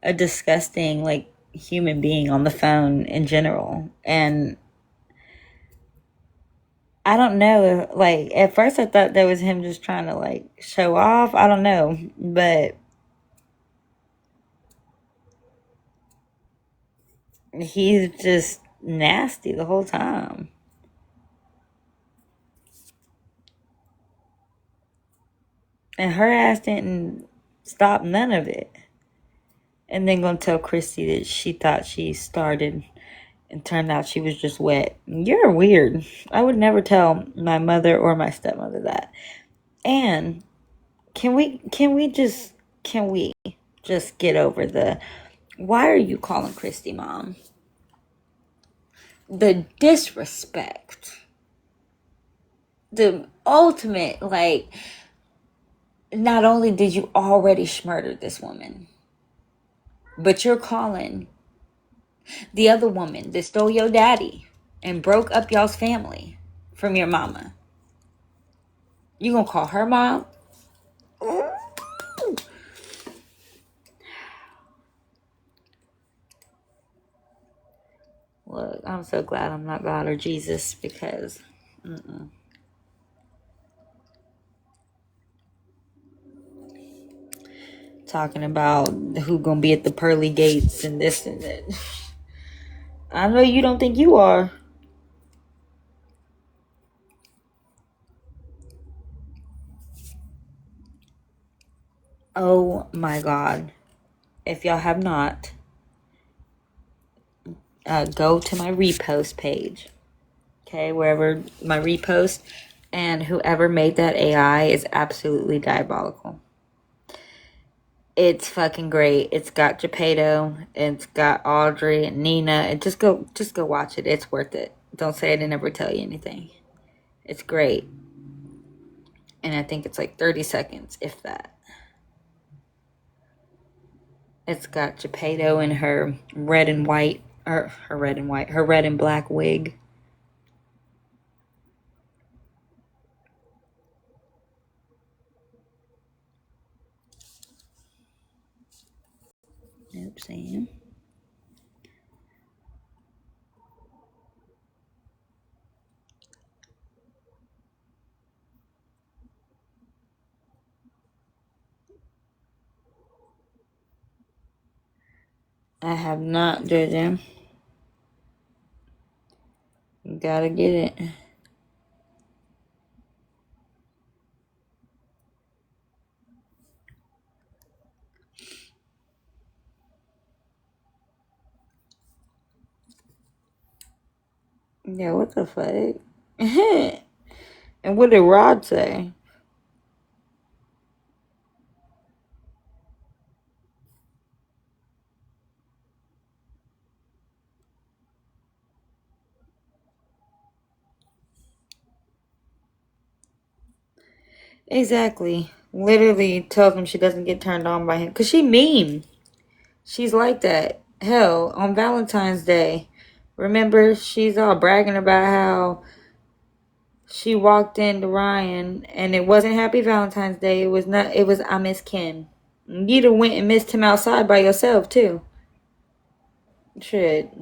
a disgusting, like, human being on the phone in general. And I don't know. Like, at first I thought that was him just trying to, like, show off. I don't know. But he's just nasty the whole time. And her ass didn't stop none of it. And then gonna tell Christy that she thought she started and turned out she was just wet. You're weird. I would never tell my mother or my stepmother that. And can we just get over the why are you calling Christy mom? The disrespect. The ultimate, like, not only did you already murder this woman, but you're calling the other woman that stole your daddy and broke up y'all's family from your mama. You gonna call her mom? Look, I'm so glad I'm not God or Jesus because talking about who gonna be at the pearly gates and this and that. I know you don't think you are. Oh my God. If y'all have not, go to my repost page. Okay, wherever my repost, and whoever made that AI is absolutely diabolical. It's fucking great. It's got Geppetto, it's got Audrey and Nina, and just go watch it. It's worth it. Don't say I didn't ever tell you anything. It's great. And I think it's like 30 seconds, if that. It's got Geppetto in her red and white, or her red and black wig. Oops, Sam. I have not, JJ. You gotta get it. Yeah, what the fuck? And what did Rod say? Exactly. Literally tells him she doesn't get turned on by him. Because she mean. She's like that. Hell, on Valentine's Day, remember she's all bragging about how she walked into Ryan and it wasn't Happy Valentine's Day. It was not. It was I miss Ken. You'd have went and missed him outside by yourself too. Shit.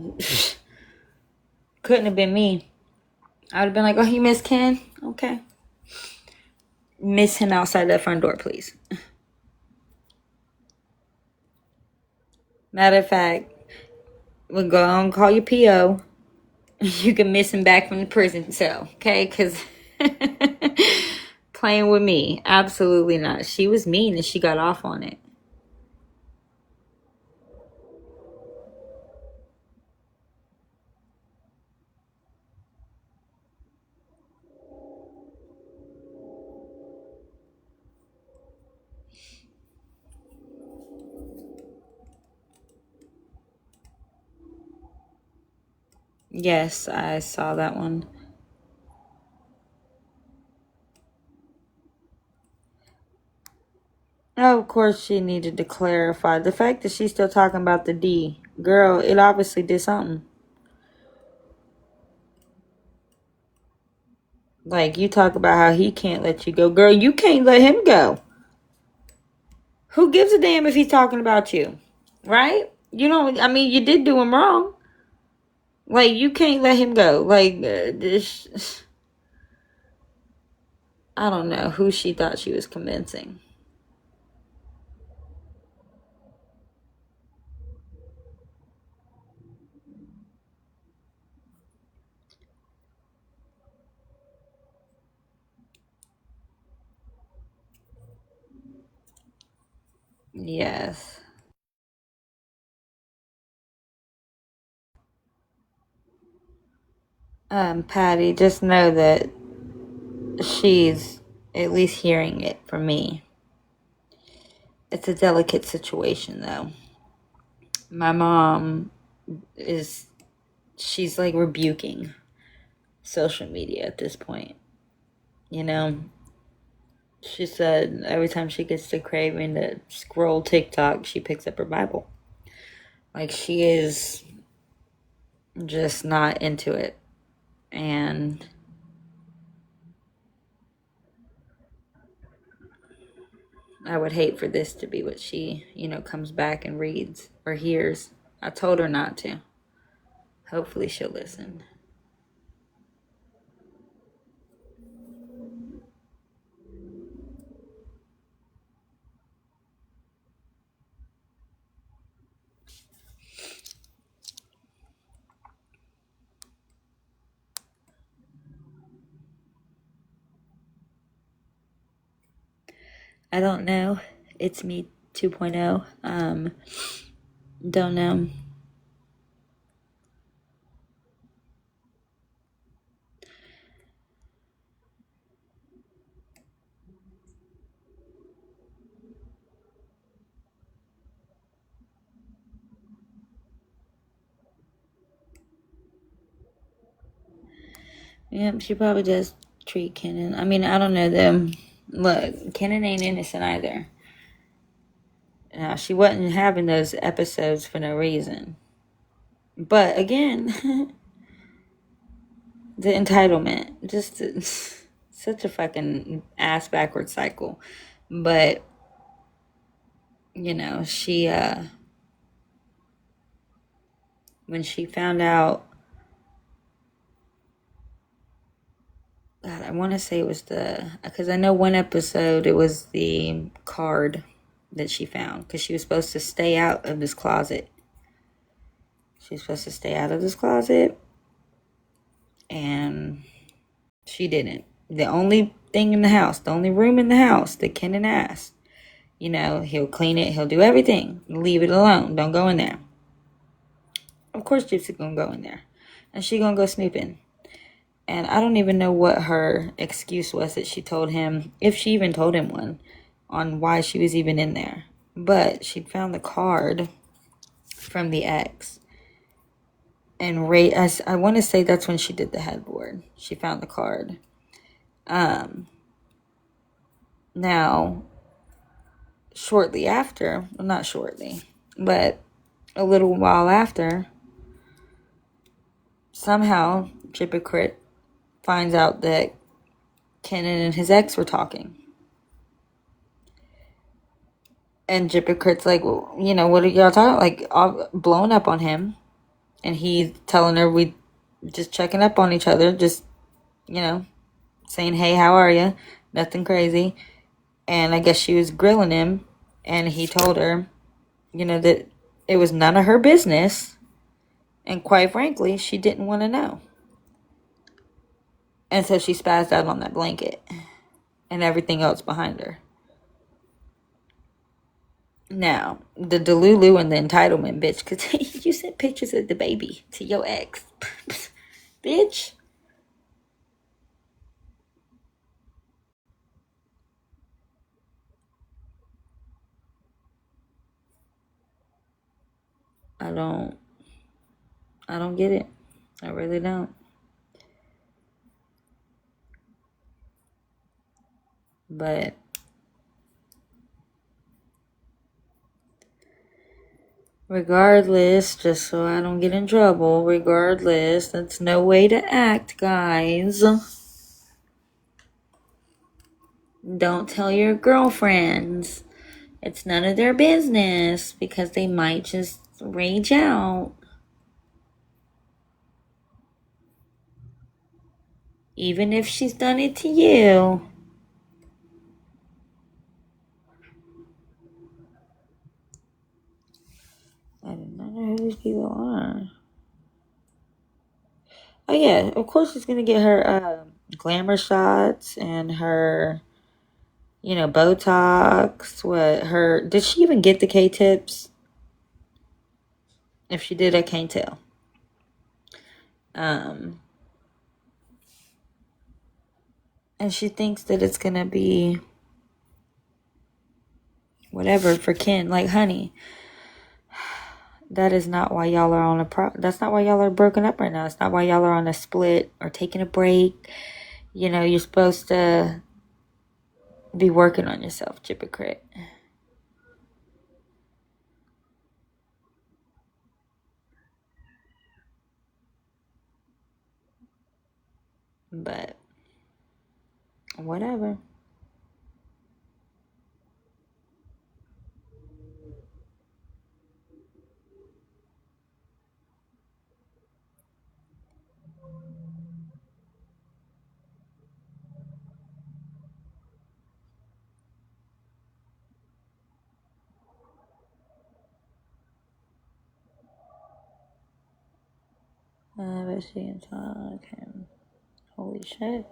Couldn't have been me. I would have been like, oh, you miss Ken? Okay. Miss him outside that front door, please. Matter of fact, we'll go on and call your PO. You can miss him back from the prison cell, okay? Because playing with me, absolutely not. She was mean and she got off on it. Yes, I saw that one. Oh, of course, she needed to clarify. The fact that she's still talking about the D. Girl, it obviously did something. Like, you talk about how he can't let you go. Girl, you can't let him go. Who gives a damn if he's talking about you? Right? You don't, I mean, you did do him wrong. Like, you can't let him go. Like, this, I don't know who she thought she was convincing. Yes. Patty, just know that she's at least hearing it from me. It's a delicate situation, though. My mom she's like rebuking social media at this point. You know, she said every time she gets the craving to scroll TikTok, she picks up her Bible. Like, she is just not into it. And I would hate for this to be what she, comes back and reads or hears. I told her not to. Hopefully she'll listen. I don't know. It's me 2.0. Don't know. Yep, she probably does treat Kenan. I mean, I don't know them Look, Kenan ain't innocent either. Now, she wasn't having those episodes for no reason. But again, the entitlement. Just such a fucking ass backward cycle. But, you know, when she found out, God, I want to say it was because I know one episode it was the card that she found because she was supposed to stay out of this closet. She was supposed to stay out of this closet, and she didn't. The only thing in the house, the only room in the house that Kenan asked, you know, he'll clean it, he'll do everything. Leave it alone. Don't go in there. Of course Gypsy gonna go in there. And she gonna go snooping. And I don't even know what her excuse was that she told him, if she even told him one, on why she was even in there. But she found the card from the ex. And I want to say that's when she did the headboard. She found the card. Now, shortly after, well, not shortly, but a little while after, somehow, Hypocrite finds out that Kenan and his ex were talking. And Hypocrite's like, well, you know, what are y'all talking? Like, all blown up on him. And he's telling her we just checking up on each other. Just, you know, saying, hey, how are you? Nothing crazy. And I guess she was grilling him. And he told her, you know, that it was none of her business. And quite frankly, she didn't want to know. And so she spazzed out on that blanket. And everything else behind her. Now, the Delulu and the entitlement, bitch, because you sent pictures of the baby to your ex. Bitch. I don't get it. I really don't. But regardless, just so I don't get in trouble, regardless, that's no way to act, guys. Don't tell your girlfriends. It's none of their business because they might just rage out. Even if she's done it to you. I do not know who these people are. Oh yeah, of course she's gonna get her glamour shots and her, you know, Botox. Did she even get the K-tips? If she did, I can't tell. And she thinks that it's gonna be whatever for Ken. Like, honey, that is not why y'all are on that's not why y'all are broken up right now. It's not why y'all are on a split or taking a break. You know, you're supposed to be working on yourself, hypocrite. But whatever. But she can talk and holy shit.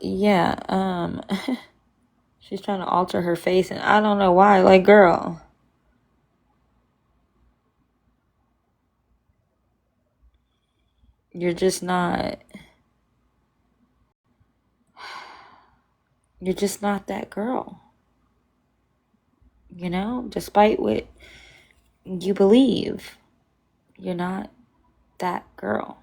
Yeah, she's trying to alter her face and I don't know why. Like, girl, you're just not that girl. You know, despite what you believe, you're not that girl.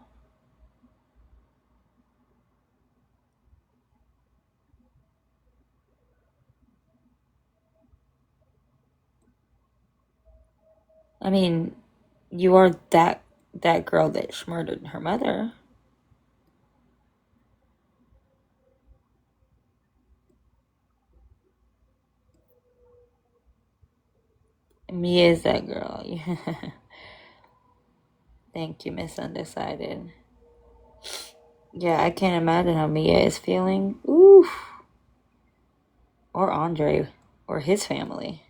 I mean, you are that girl that murdered her mother. Mia is that girl. Thank you, Miss Undecided. Yeah, I can't imagine how Mia is feeling. Oof. Or Andre, or his family.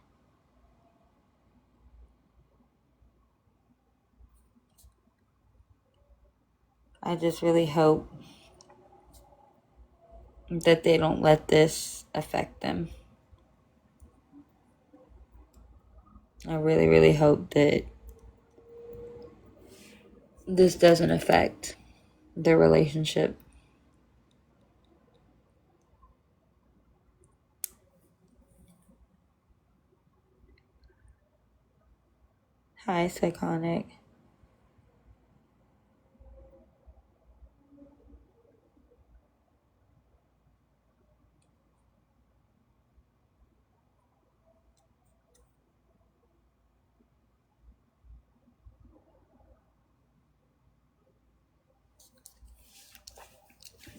I just really hope that they don't let this affect them. I really, really hope that this doesn't affect their relationship. Hi, Psychonic.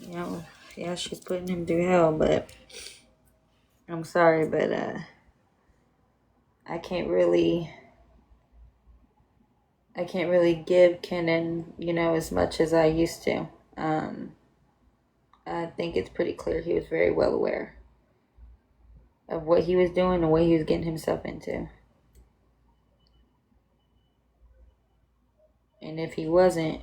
You know, yeah, she's putting him through hell, but I'm sorry, but I can't really give Kenan, as much as I used to. I think it's pretty clear he was very well aware of what he was doing and what he was getting himself into. And if he wasn't,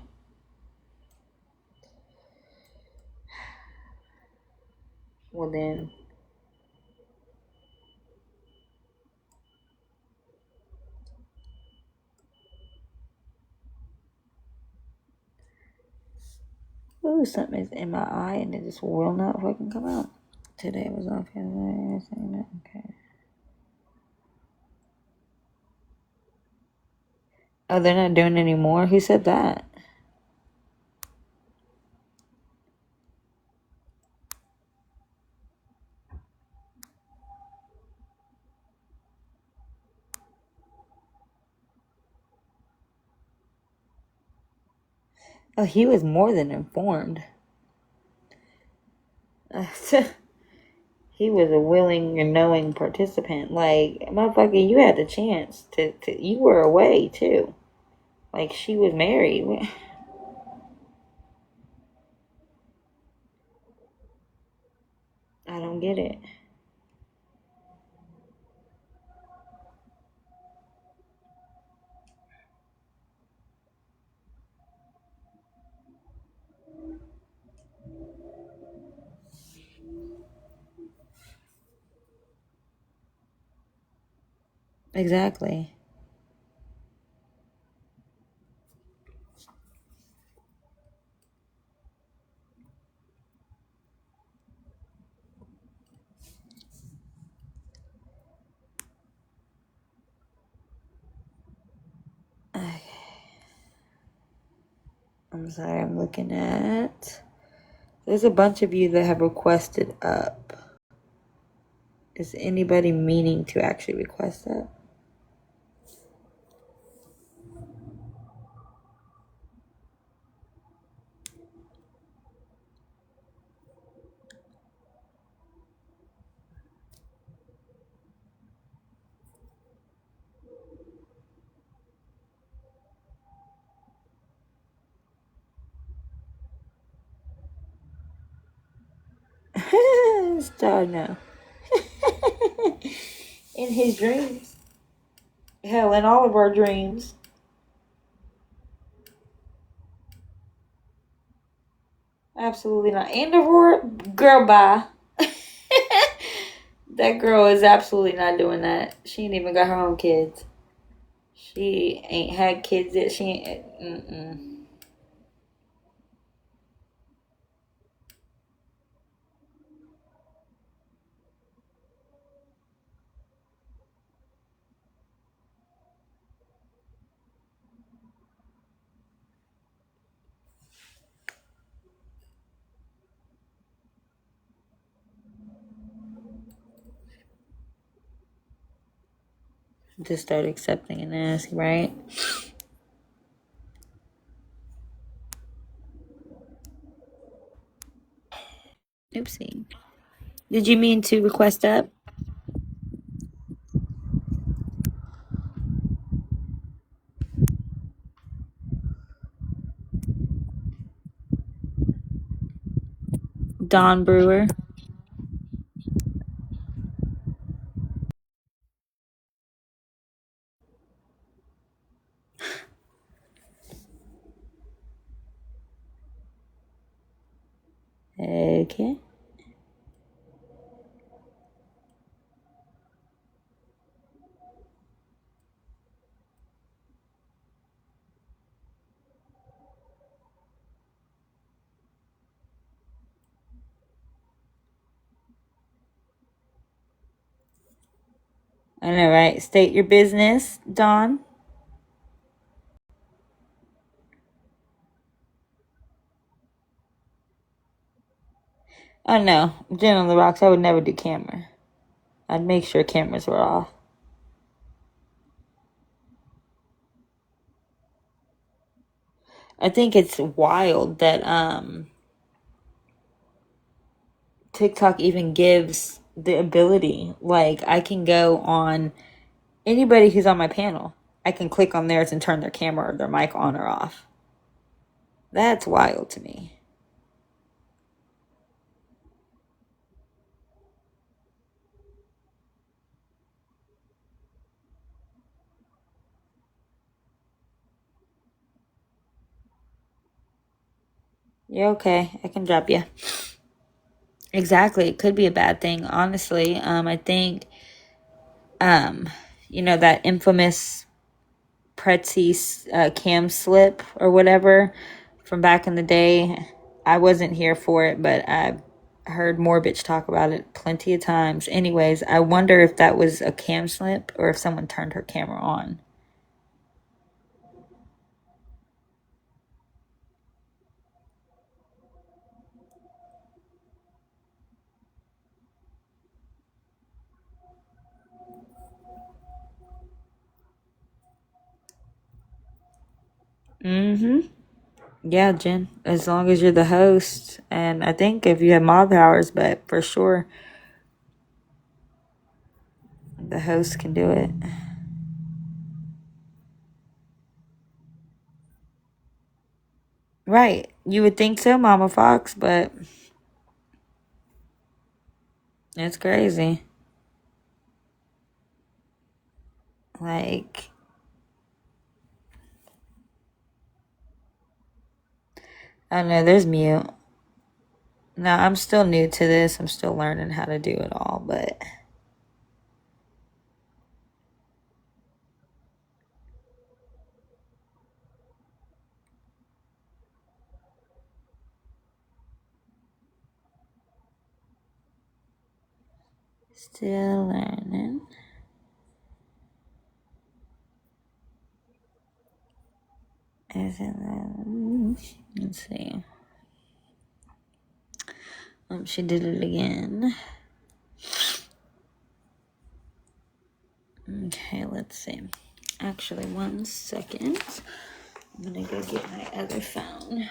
well then, ooh, something is in my eye and it just will not fucking come out. Today was off yesterday. Okay. Oh, they're not doing any more? Who said that? Oh, he was more than informed. He was a willing and knowing participant. Like, motherfucker, you had the chance to you were away too. Like, she was married. I don't get it. Exactly. Okay. I'm sorry, I'm looking at. There's a bunch of you that have requested up. Is anybody meaning to actually request that? Star, no. In his dreams. Hell, in all of our dreams. Absolutely not. And Aurora, girl, bye. That girl is absolutely not doing that. She ain't even got her own kids. She ain't had kids yet. She ain't. Mm-mm. Just start accepting and ask, right? Oopsie. Did you mean to request up? Don Brewer. Okay. I know, right? State your business, Don. Oh no, Gin on the Rocks. I would never do camera. I'd make sure cameras were off. I think it's wild that TikTok even gives the ability. Like, I can go on anybody who's on my panel. I can click on theirs and turn their camera or their mic on or off. That's wild to me. You okay? I can drop you. Exactly. It could be a bad thing, honestly. I think, that infamous Prezi cam slip or whatever from back in the day. I wasn't here for it, but I heard more bitch talk about it plenty of times. Anyways, I wonder if that was a cam slip or if someone turned her camera on. Mm-hmm. Yeah, Jen. As long as you're the host, and I think if you have mod powers, but for sure, the host can do it. Right. You would think so, Mama Fox, but it's crazy. Like, I don't know, there's mute. Now, I'm still new to this. I'm still learning how to do it all, but still learning. Let's see. She did it again. Okay, let's see. Actually, 1 second. I'm gonna go get my other phone.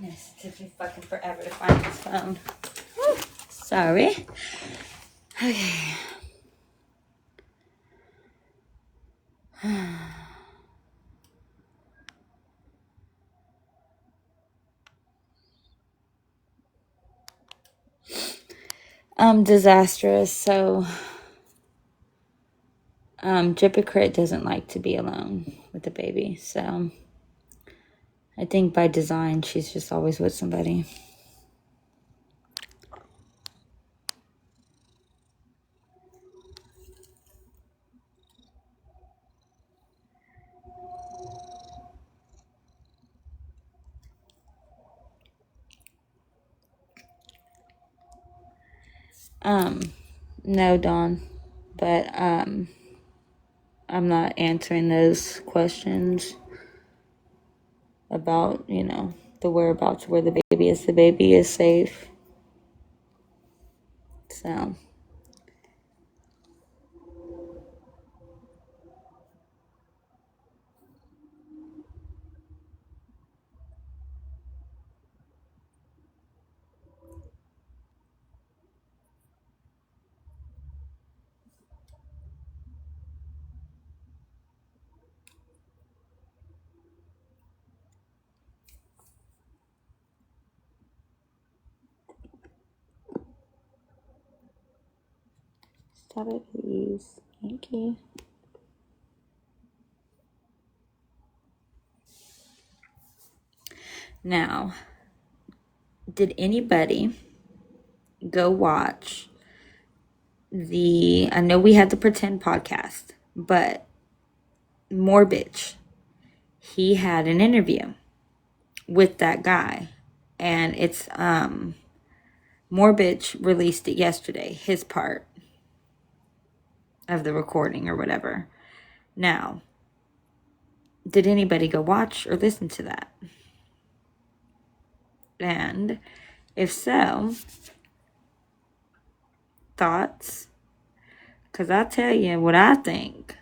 goodness. It took me fucking forever to find this phone. Whew. Sorry. Okay. Disastrous. So, Jipicrit doesn't like to be alone with the baby. So, I think by design, she's just always with somebody. No, Dawn, but I'm not answering those questions about, the whereabouts where the baby is. The baby is safe. So. Stop it, please. Thank you. Now, did anybody go watch I know we had the Pretend podcast, but Morbitch, he had an interview with that guy, and it's, Morbitch released it yesterday, his part of the recording or whatever. Now, did anybody go watch or listen to that? And if so, thoughts? Because I'll tell you what I think.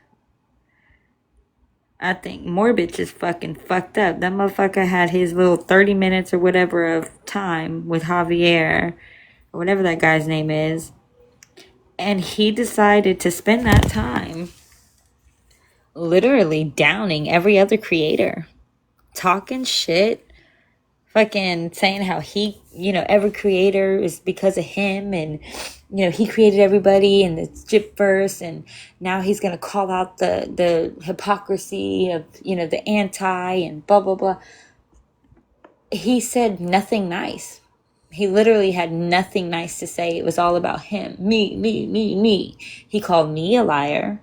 I think Morbitch is fucking fucked up. That motherfucker had his little 30 minutes or whatever of time with Javier, or whatever that guy's name is. And he decided to spend that time literally downing every other creator. Talking shit. Fucking saying how he, every creator is because of him, and, he created everybody, and it's Jip first, and now he's going to call out the hypocrisy of, the anti, and blah, blah, blah. He said nothing nice. He literally had nothing nice to say. It was all about him. Me, me, me, me. He called me a liar.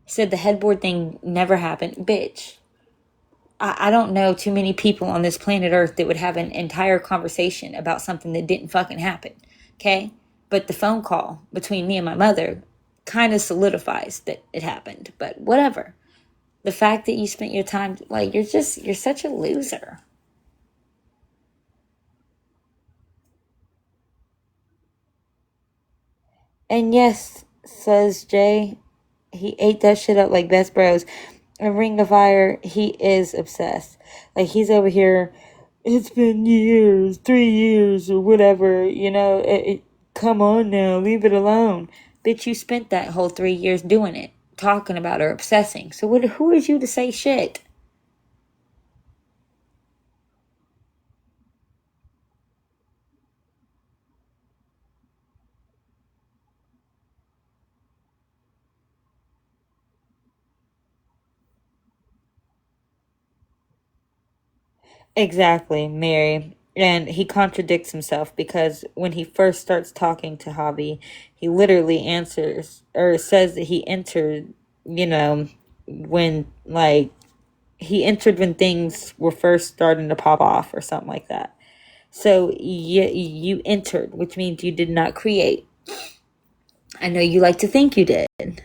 He said the headboard thing never happened. Bitch. I don't know too many people on this planet Earth that would have an entire conversation about something that didn't fucking happen. Okay? But the phone call between me and my mother kind of solidifies that it happened. But whatever. The fact that you spent your time, you're such a loser. And yes, says Jay, he ate that shit up like best bros. And Ring of Fire, he is obsessed. He's over here, it's been years, 3 years or whatever, come on now, leave it alone. Bitch, you spent that whole 3 years doing it, talking about her, obsessing. So who is you to say shit? Exactly, Mary. And he contradicts himself because when he first starts talking to Javi, he literally answers or says that he entered, when he entered when things were first starting to pop off or something like that. So you entered, which means you did not create. I know you like to think you did.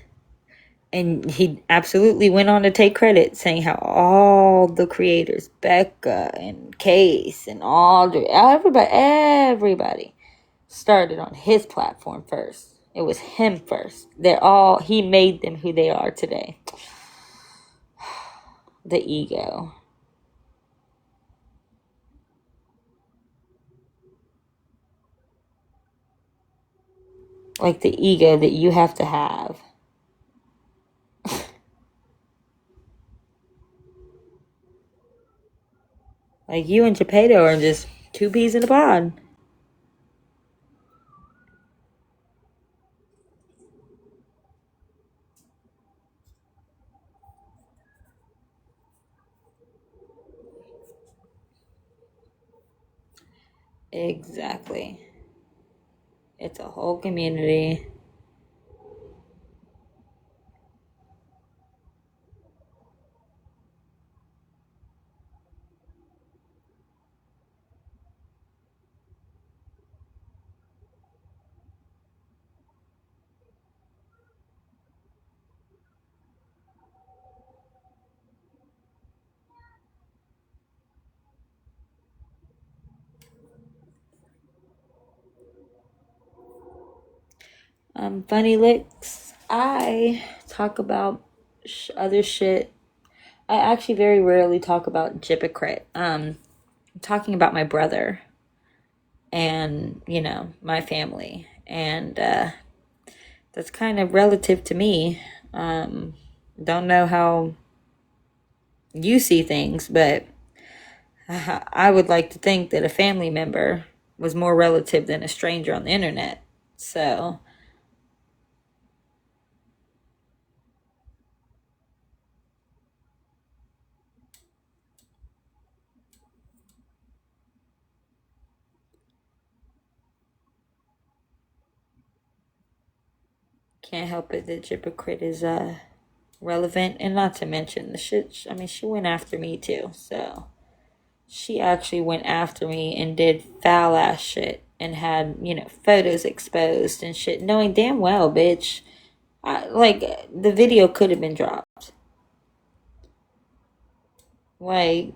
And he absolutely went on to take credit, saying how all the creators, Becca and Case and everybody started on his platform first. It was him first. He made them who they are today. The ego. like the ego that you have to have. Like you and Geppetto are just two peas in a pod. Exactly. It's a whole community. Funny licks. I talk about other shit. I actually very rarely talk about Gypocrit. I'm talking about my brother and, my family. And that's kind of relative to me. Don't know how you see things, but I would like to think that a family member was more relative than a stranger on the internet. So, can't help it that Gypocrit is relevant, and not to mention the shit. I mean, she went after me too, so she actually went after me and did foul ass shit and had photos exposed and shit, knowing damn well, bitch, like the video could have been dropped. Like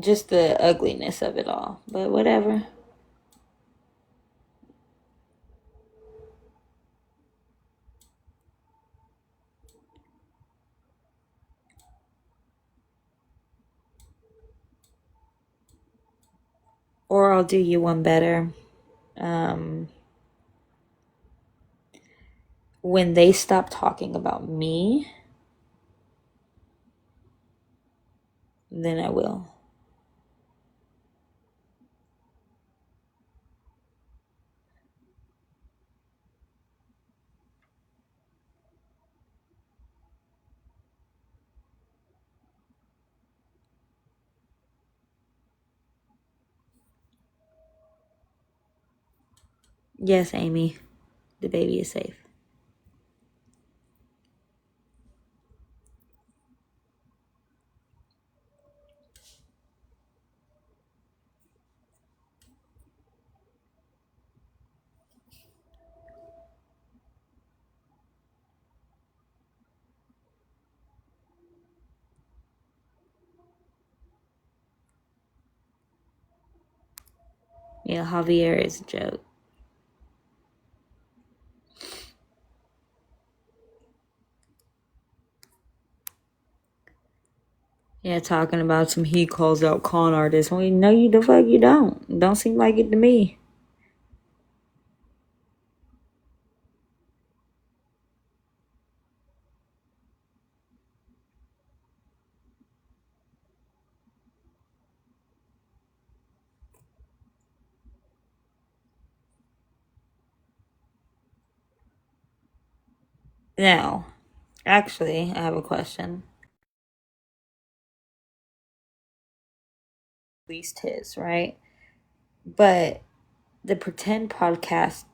just the ugliness of it all, but whatever. Or I'll do you one better. Um, when they stop talking about me, then I will. Yes, Amy, the baby is safe. Yeah, Javier is a joke. Yeah, talking about some he calls out con artists. Well, no, you the fuck you don't. Don't seem like it to me. Now, actually, I have a question. At least his, right? But the Pretend podcast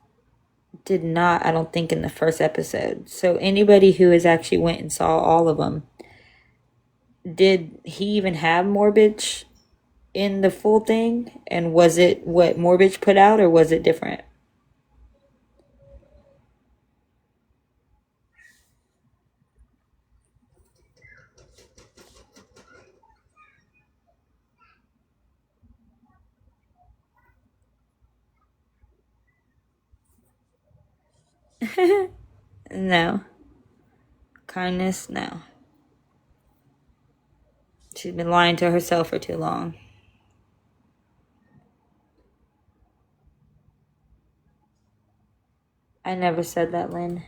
did not, I don't think, in the first episode. So anybody who has actually went and saw all of them, did he even have Morbidge in the full thing? And was it what Morbidge put out, or was it different? No. Kindness? No. She's been lying to herself for too long. I never said that, Lynn.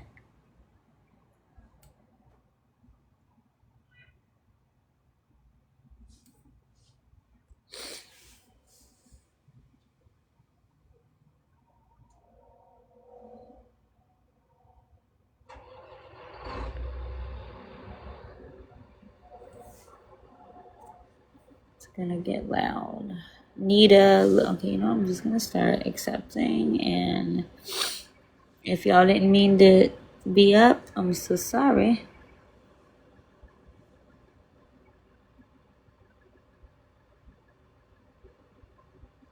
It's gonna get loud. Nita, okay, I'm just gonna start accepting. And if y'all didn't mean to be up, I'm so sorry.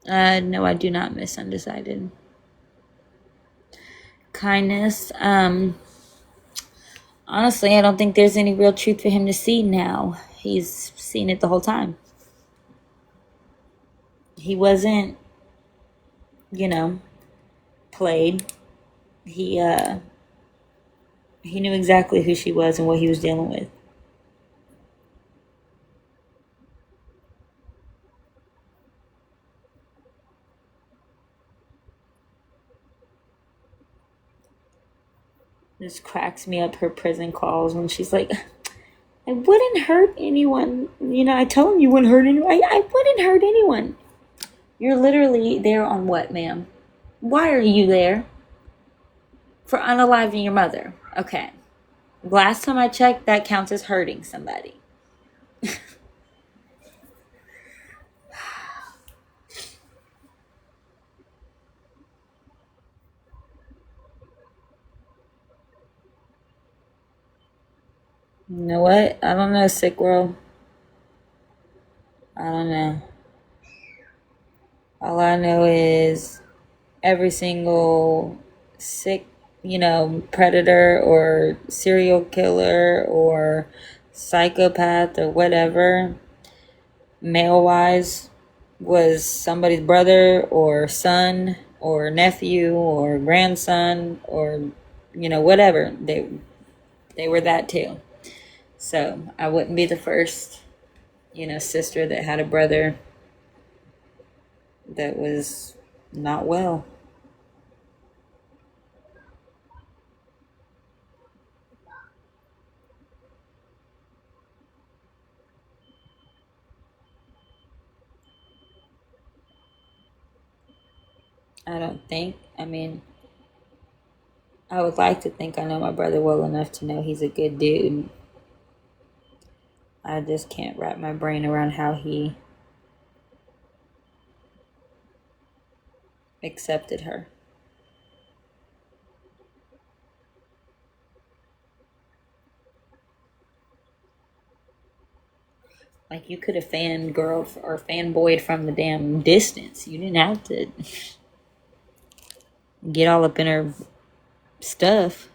No, I do not miss Undecided. Kindness. Honestly, I don't think there's any real truth for him to see now. He's seen it the whole time. He wasn't, played. He knew exactly who she was and what he was dealing with. This cracks me up, her prison calls when she's like, I wouldn't hurt anyone. I told him you wouldn't hurt anyone. I wouldn't hurt anyone. You're literally there on what, ma'am? Why are you there? For unaliving your mother. Okay. Last time I checked, that counts as hurting somebody. You know what? I don't know, sick world. I don't know. All I know is every single sick, predator or serial killer or psychopath or whatever, male-wise, was somebody's brother or son or nephew or grandson or, whatever. They were that too. So I wouldn't be the first, sister that had a brother that was not well. I don't think. I would like to think I know my brother well enough to know he's a good dude. I just can't wrap my brain around how he accepted her. Like, you could have fangirled or fanboyed from the damn distance. You didn't have to get all up in her stuff.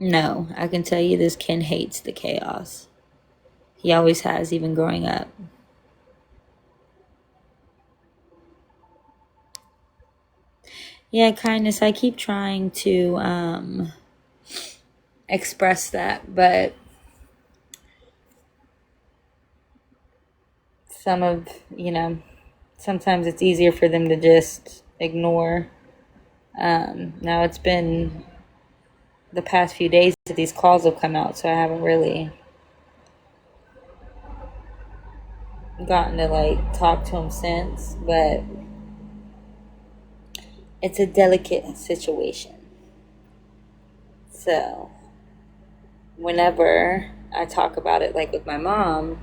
No, I can tell you this, Ken hates the chaos. He always has, even growing up. Yeah, kindness, I keep trying to express that, but sometimes it's easier for them to just ignore. Now it's been the past few days that these calls have come out, so I haven't really gotten to talk to him since, but it's a delicate situation. So whenever I talk about it with my mom,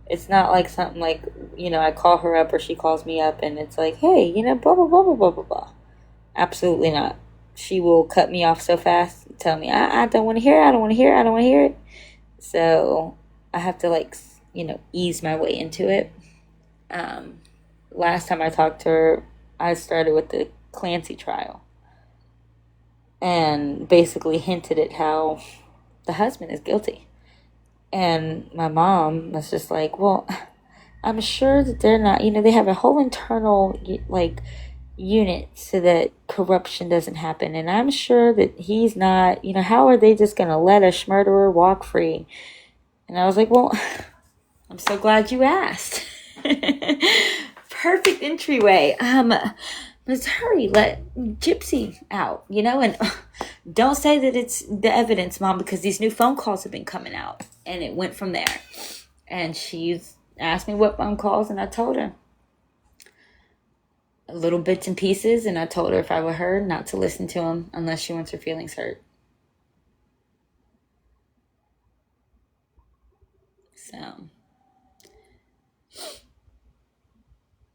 it's not like something I call her up or she calls me up and it's like, hey, blah, blah, blah, blah, blah, blah, blah. Absolutely not. She will cut me off so fast and tell me, I don't want to hear it, I don't want to hear it, I don't want to hear it. So I have to ease my way into it. Last time I talked to her, I started with the Clancy trial and basically hinted at how the husband is guilty. And my mom was just like, well, I'm sure that they're not, they have a whole internal unit so that corruption doesn't happen. And I'm sure that he's not, how are they just going to let a murderer walk free? And I was like, well, I'm so glad you asked. Perfect entryway. Let's hurry. Let Gypsy out, and don't say that it's the evidence, Mom, because these new phone calls have been coming out. And it went from there. And she's asked me what phone calls, and I told her. Little bits and pieces, and I told her if I were her not to listen to them unless she wants her feelings hurt. So,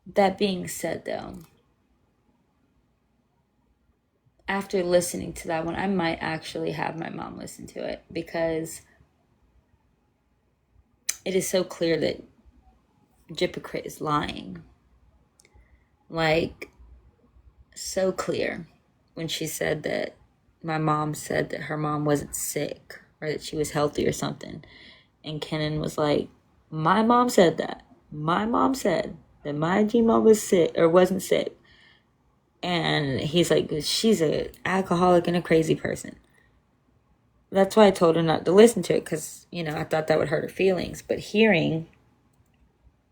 that being said, though, after listening to that one, I might actually have my mom listen to it because it is so clear that Gypocrit is lying. Like, so clear when she said that my mom said that her mom wasn't sick or that she was healthy or something. And Kenan was like, my mom said that. My mom said that my G-mom was sick or wasn't sick. And he's like, she's an alcoholic and a crazy person. That's why I told her not to listen to it because, I thought that would hurt her feelings. But hearing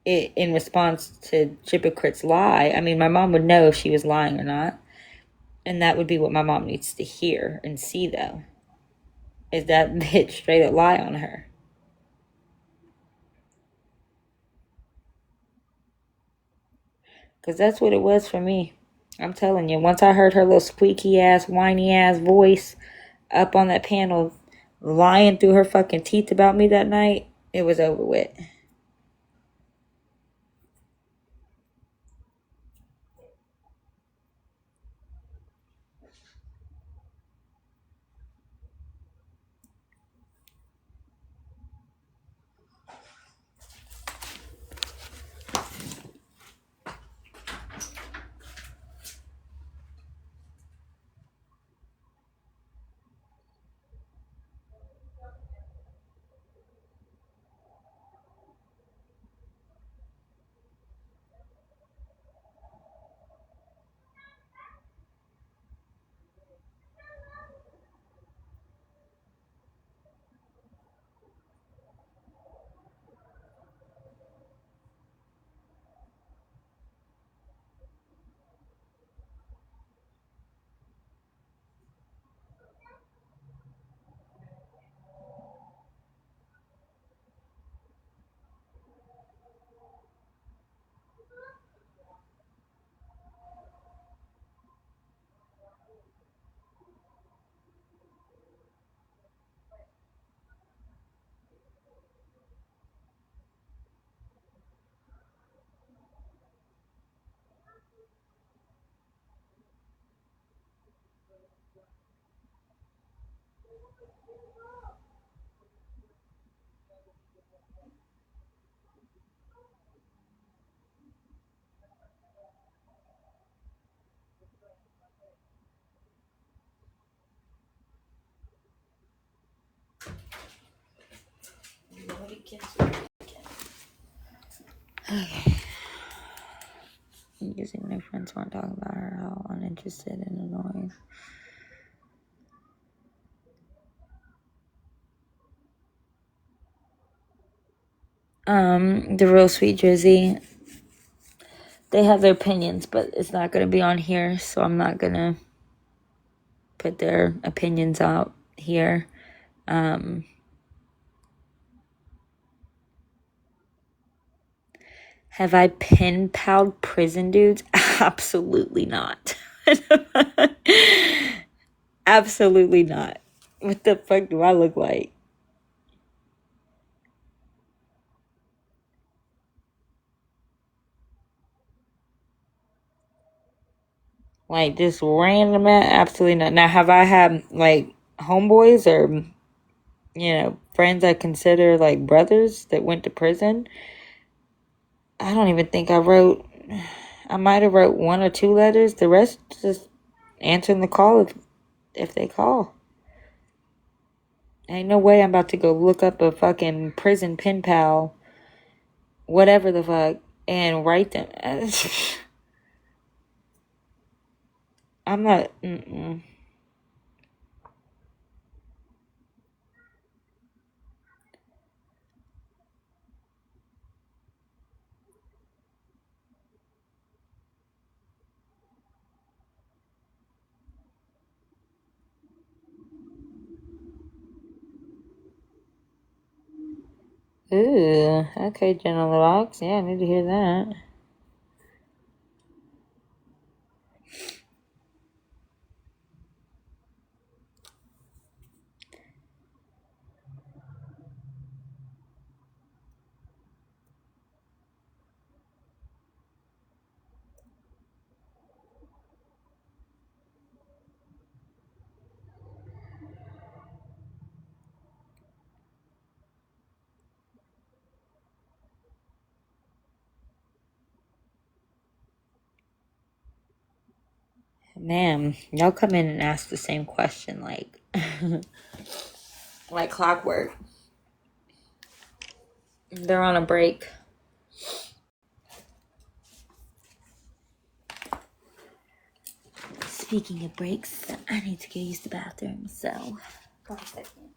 it in response to Gypocrit's lie, I mean, my mom would know if she was lying or not. And that would be what my mom needs to hear and see, though. Is that bitch straight up lie on her. Because that's what it was for me. I'm telling you, once I heard her little squeaky ass, whiny ass voice up on that panel lying through her fucking teeth about me that night, it was over with. Okay. Using my friends want to talk about her, how uninterested and annoying. The real sweet Drizzy, they have their opinions, but it's not going to be on here, so I'm not going to put their opinions out here. Have I pen palled prison dudes? Absolutely not. Absolutely not. What the fuck do I look like? Like just random ass? Absolutely not. Now, have I had like homeboys or friends I consider like brothers that went to prison? I don't even think I wrote. I might have wrote 1 or 2 letters. The rest just answering the call if they call. Ain't no way I'm about to go look up a fucking prison pen pal, whatever the fuck, and write them. I'm not. Ooh, okay, Jenna Locks. Yeah, I need to hear that. Ma'am, y'all come in and ask the same question like like clockwork. They're on a break. Speaking of breaks, I need to go use the bathroom, so go a second.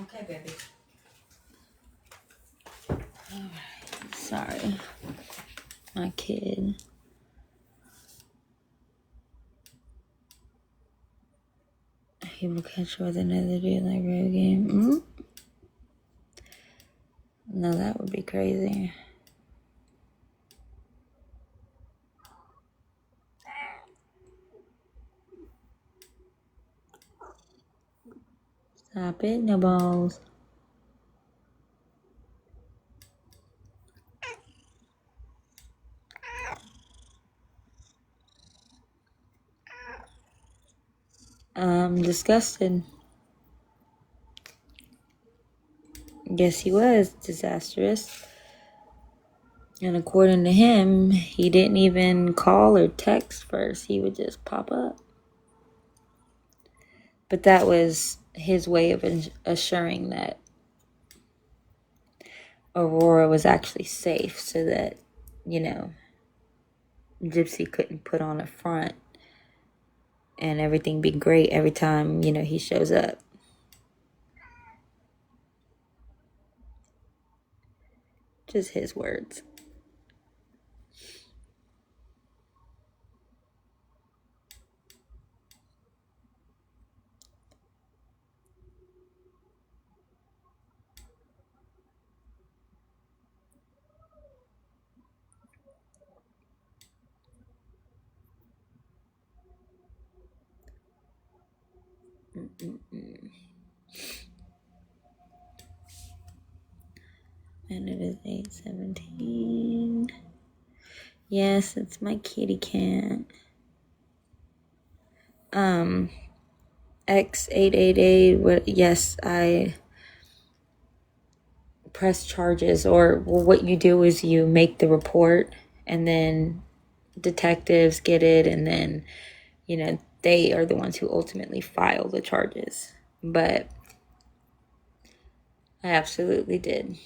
Okay, baby. Alright, sorry. My kid. He will catch with another dude like road game. No, that would be crazy. Stop it, no balls. I'm disgusted. Yes, he was disastrous. And according to him, he didn't even call or text first. He would just pop up. But that was his way of assuring that Aurora was actually safe so that, Gypsy couldn't put on a front and everything be great every time, he shows up. Just his words. And it is 8:17. Yes, it's my kitty cat. X888. Yes, I press charges, or what you do is you make the report, and then detectives get it, and then they are the ones who ultimately file the charges. But I absolutely did.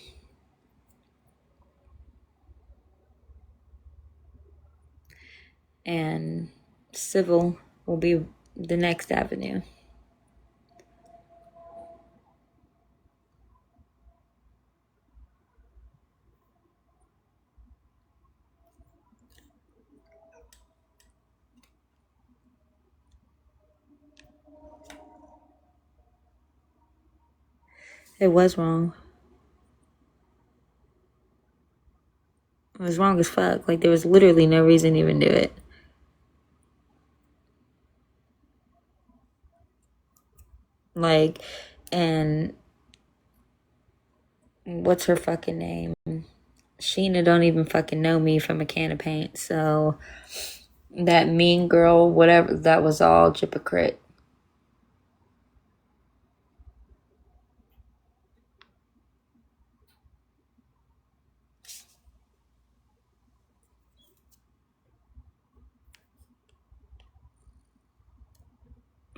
And civil will be the next avenue. It was wrong. It was wrong as fuck. Like, there was literally no reason to even do it. Like, and what's her fucking name? Sheena don't even fucking know me from a can of paint. So that mean girl, whatever, that was all hypocrite.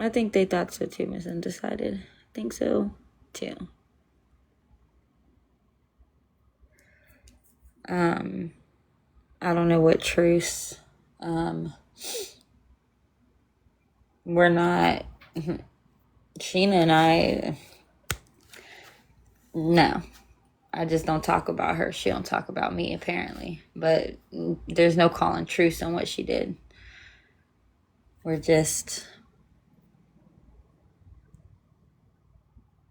I think they thought so too, Miss Undecided. I think so too. I don't know what truce. We're not. Sheena and I. No. I just don't talk about her. She don't talk about me, apparently. But there's no calling truce on what she did. We're just.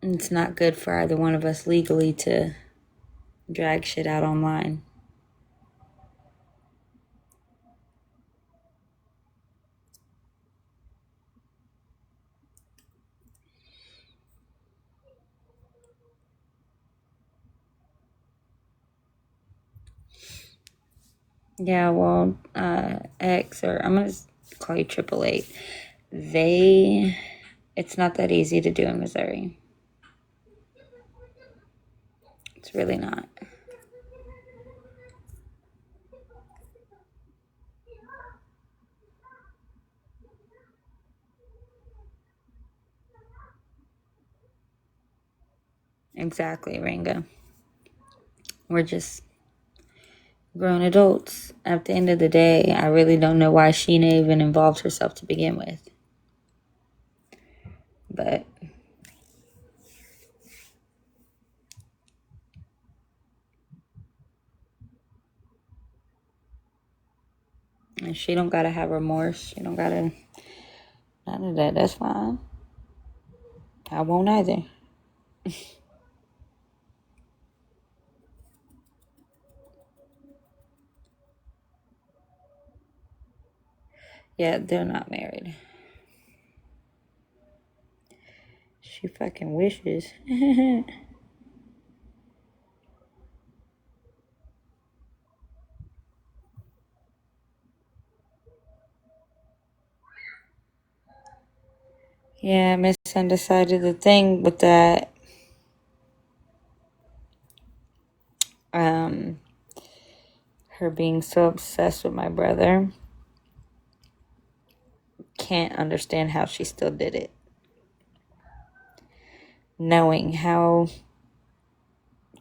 It's not good for either one of us legally to drag shit out online. Yeah, well, X, or I'm going to call you 888. It's not that easy to do in Missouri. It's really not. Exactly, Ringo. We're just grown adults. At the end of the day, I really don't know why Sheena even involved herself to begin with. But and she don't gotta have remorse. She don't gotta none of that. That's fine. I won't either. Yeah, they're not married. She fucking wishes. Yeah, Miss Undecided. The thing with that, her being so obsessed with my brother. Can't understand how she still did it. Knowing how,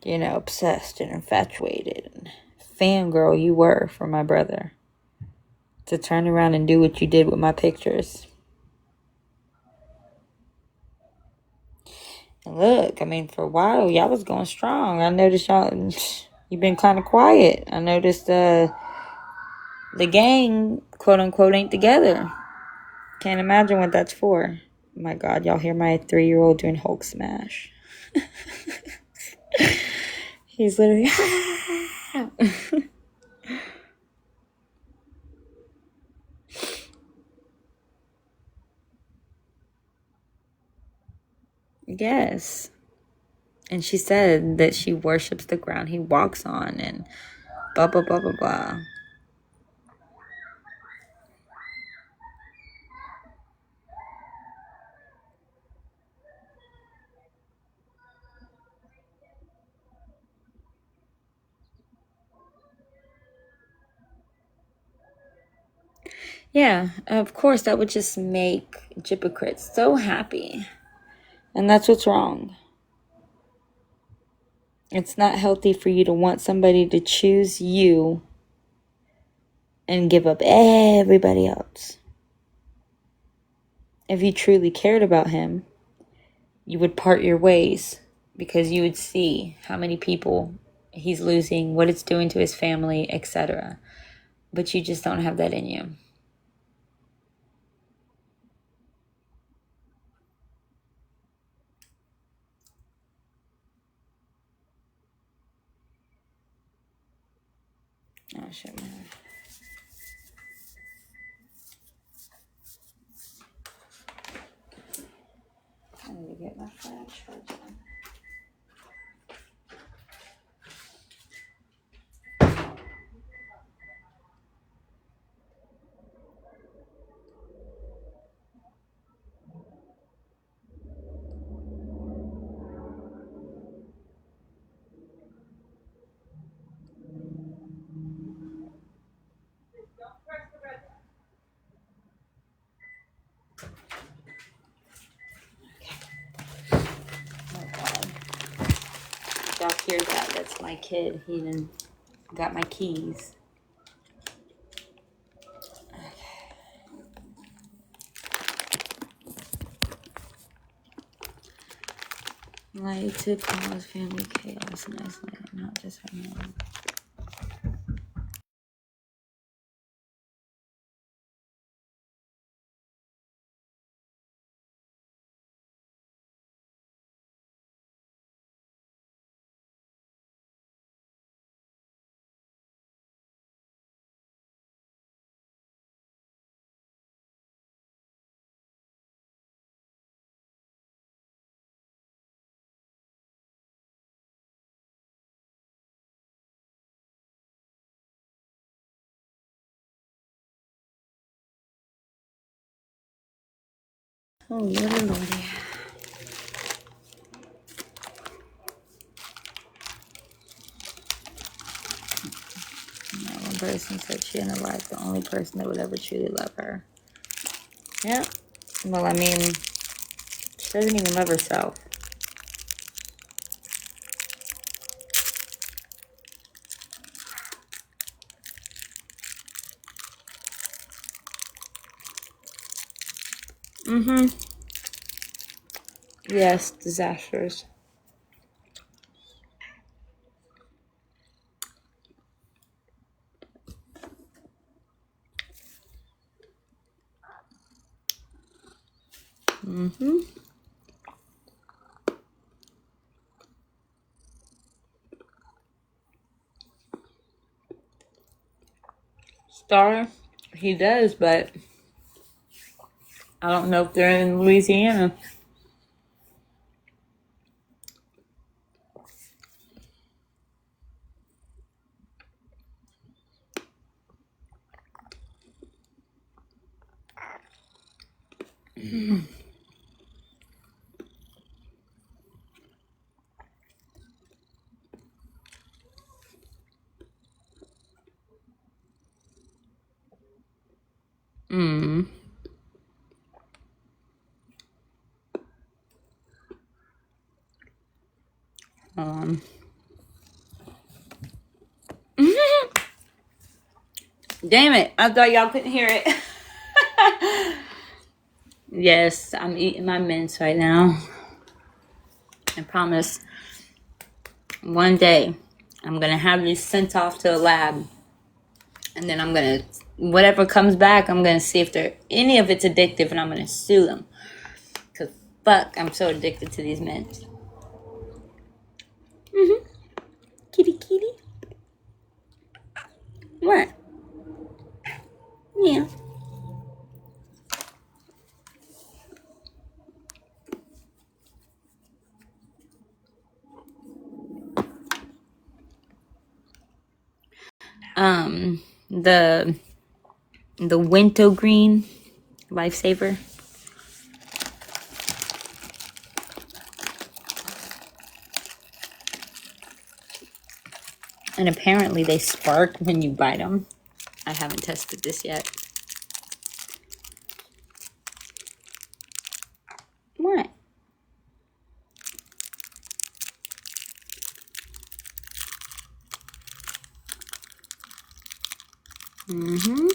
obsessed and infatuated and fangirl you were for my brother. To turn around and do what you did with my pictures. And look, for a while, y'all was going strong. I noticed you've been kind of quiet. I noticed the gang, quote unquote, ain't together. Can't imagine what that's for. Oh my God, y'all hear my 3-year-old doing Hulk smash. He's literally... Yes. And she said that she worships the ground he walks on and blah, blah, blah, blah, blah. Yeah, of course, that would just make hypocrites so happy. And that's what's wrong. It's not healthy for you to want somebody to choose you and give up everybody else. If you truly cared about him, you would part your ways because you would see how many people he's losing, what it's doing to his family, etc. But you just don't have that in you. Oh, shit, man. I need to get my phone charged on. Oh, God. Y'all hear that? That's my kid. He done got my keys. Like to cause family chaos and isolate, not just her mom. Oh, lordy, lordy. One person said she in her life the only person that would ever truly love her. Yeah. Well, she doesn't even love herself. Mm-hmm. Yes, disasters. Mm-hmm. Star, he does, but I don't know if they're in Louisiana. Damn it. I thought y'all couldn't hear it. Yes, I'm eating my mints right now. I promise one day I'm going to have these sent off to a lab. And then I'm going to, whatever comes back, I'm going to see if any of it's addictive, and I'm going to sue them. Because fuck, I'm so addicted to these mints. Kitty, kitty. What? Yeah. The wintergreen lifesaver. And apparently they spark when you bite them. I haven't tested this yet. What? Mm-hmm.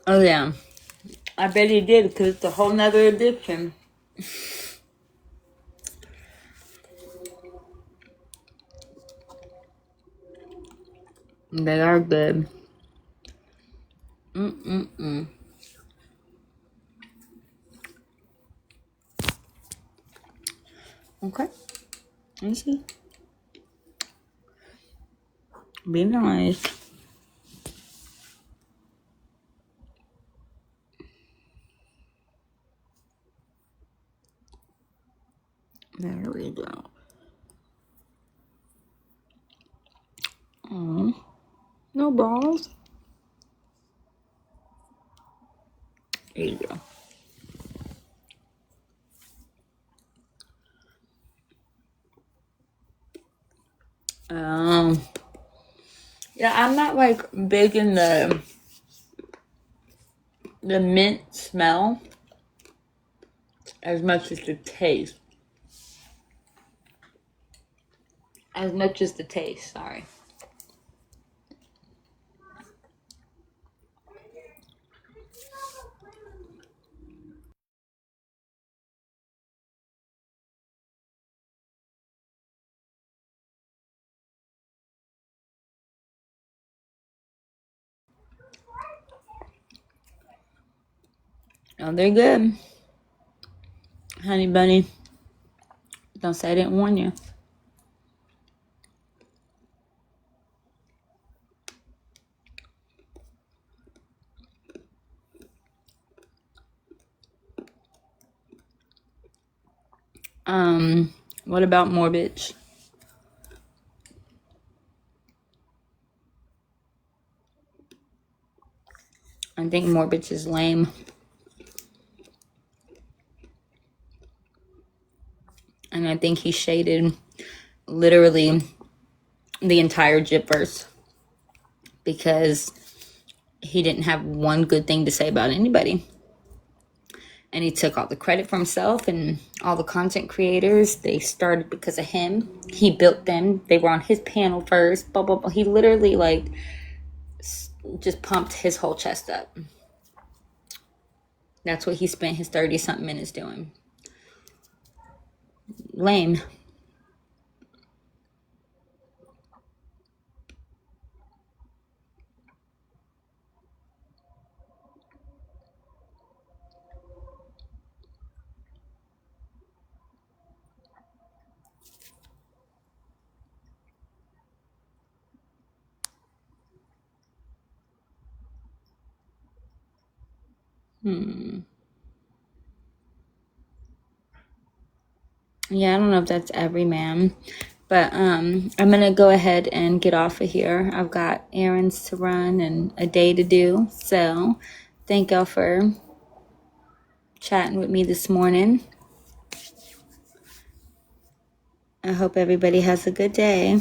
Oh yeah. I bet he did, because it's a whole nother addiction. They are good. Okay. Let me see. Be nice. There we go. Oh, no balls. There you go. Yeah, I'm not like big in the mint smell as much as the taste. Sorry. Oh, they're good. Honey bunny. Don't say I didn't warn you. What about Morbid? I think Morbid is lame. And I think he shaded literally the entire Jipverse, because he didn't have one good thing to say about anybody. And he took all the credit for himself, and all the content creators, they started because of him. He built them. They were on his panel first. Blah, blah, blah. He literally like just pumped his whole chest up. That's what he spent his 30-something minutes doing. Lame. Yeah, I don't know if that's every man. But I'm going to go ahead and get off of here. I've got errands to run and a day to do. So thank y'all for chatting with me this morning. I hope everybody has a good day.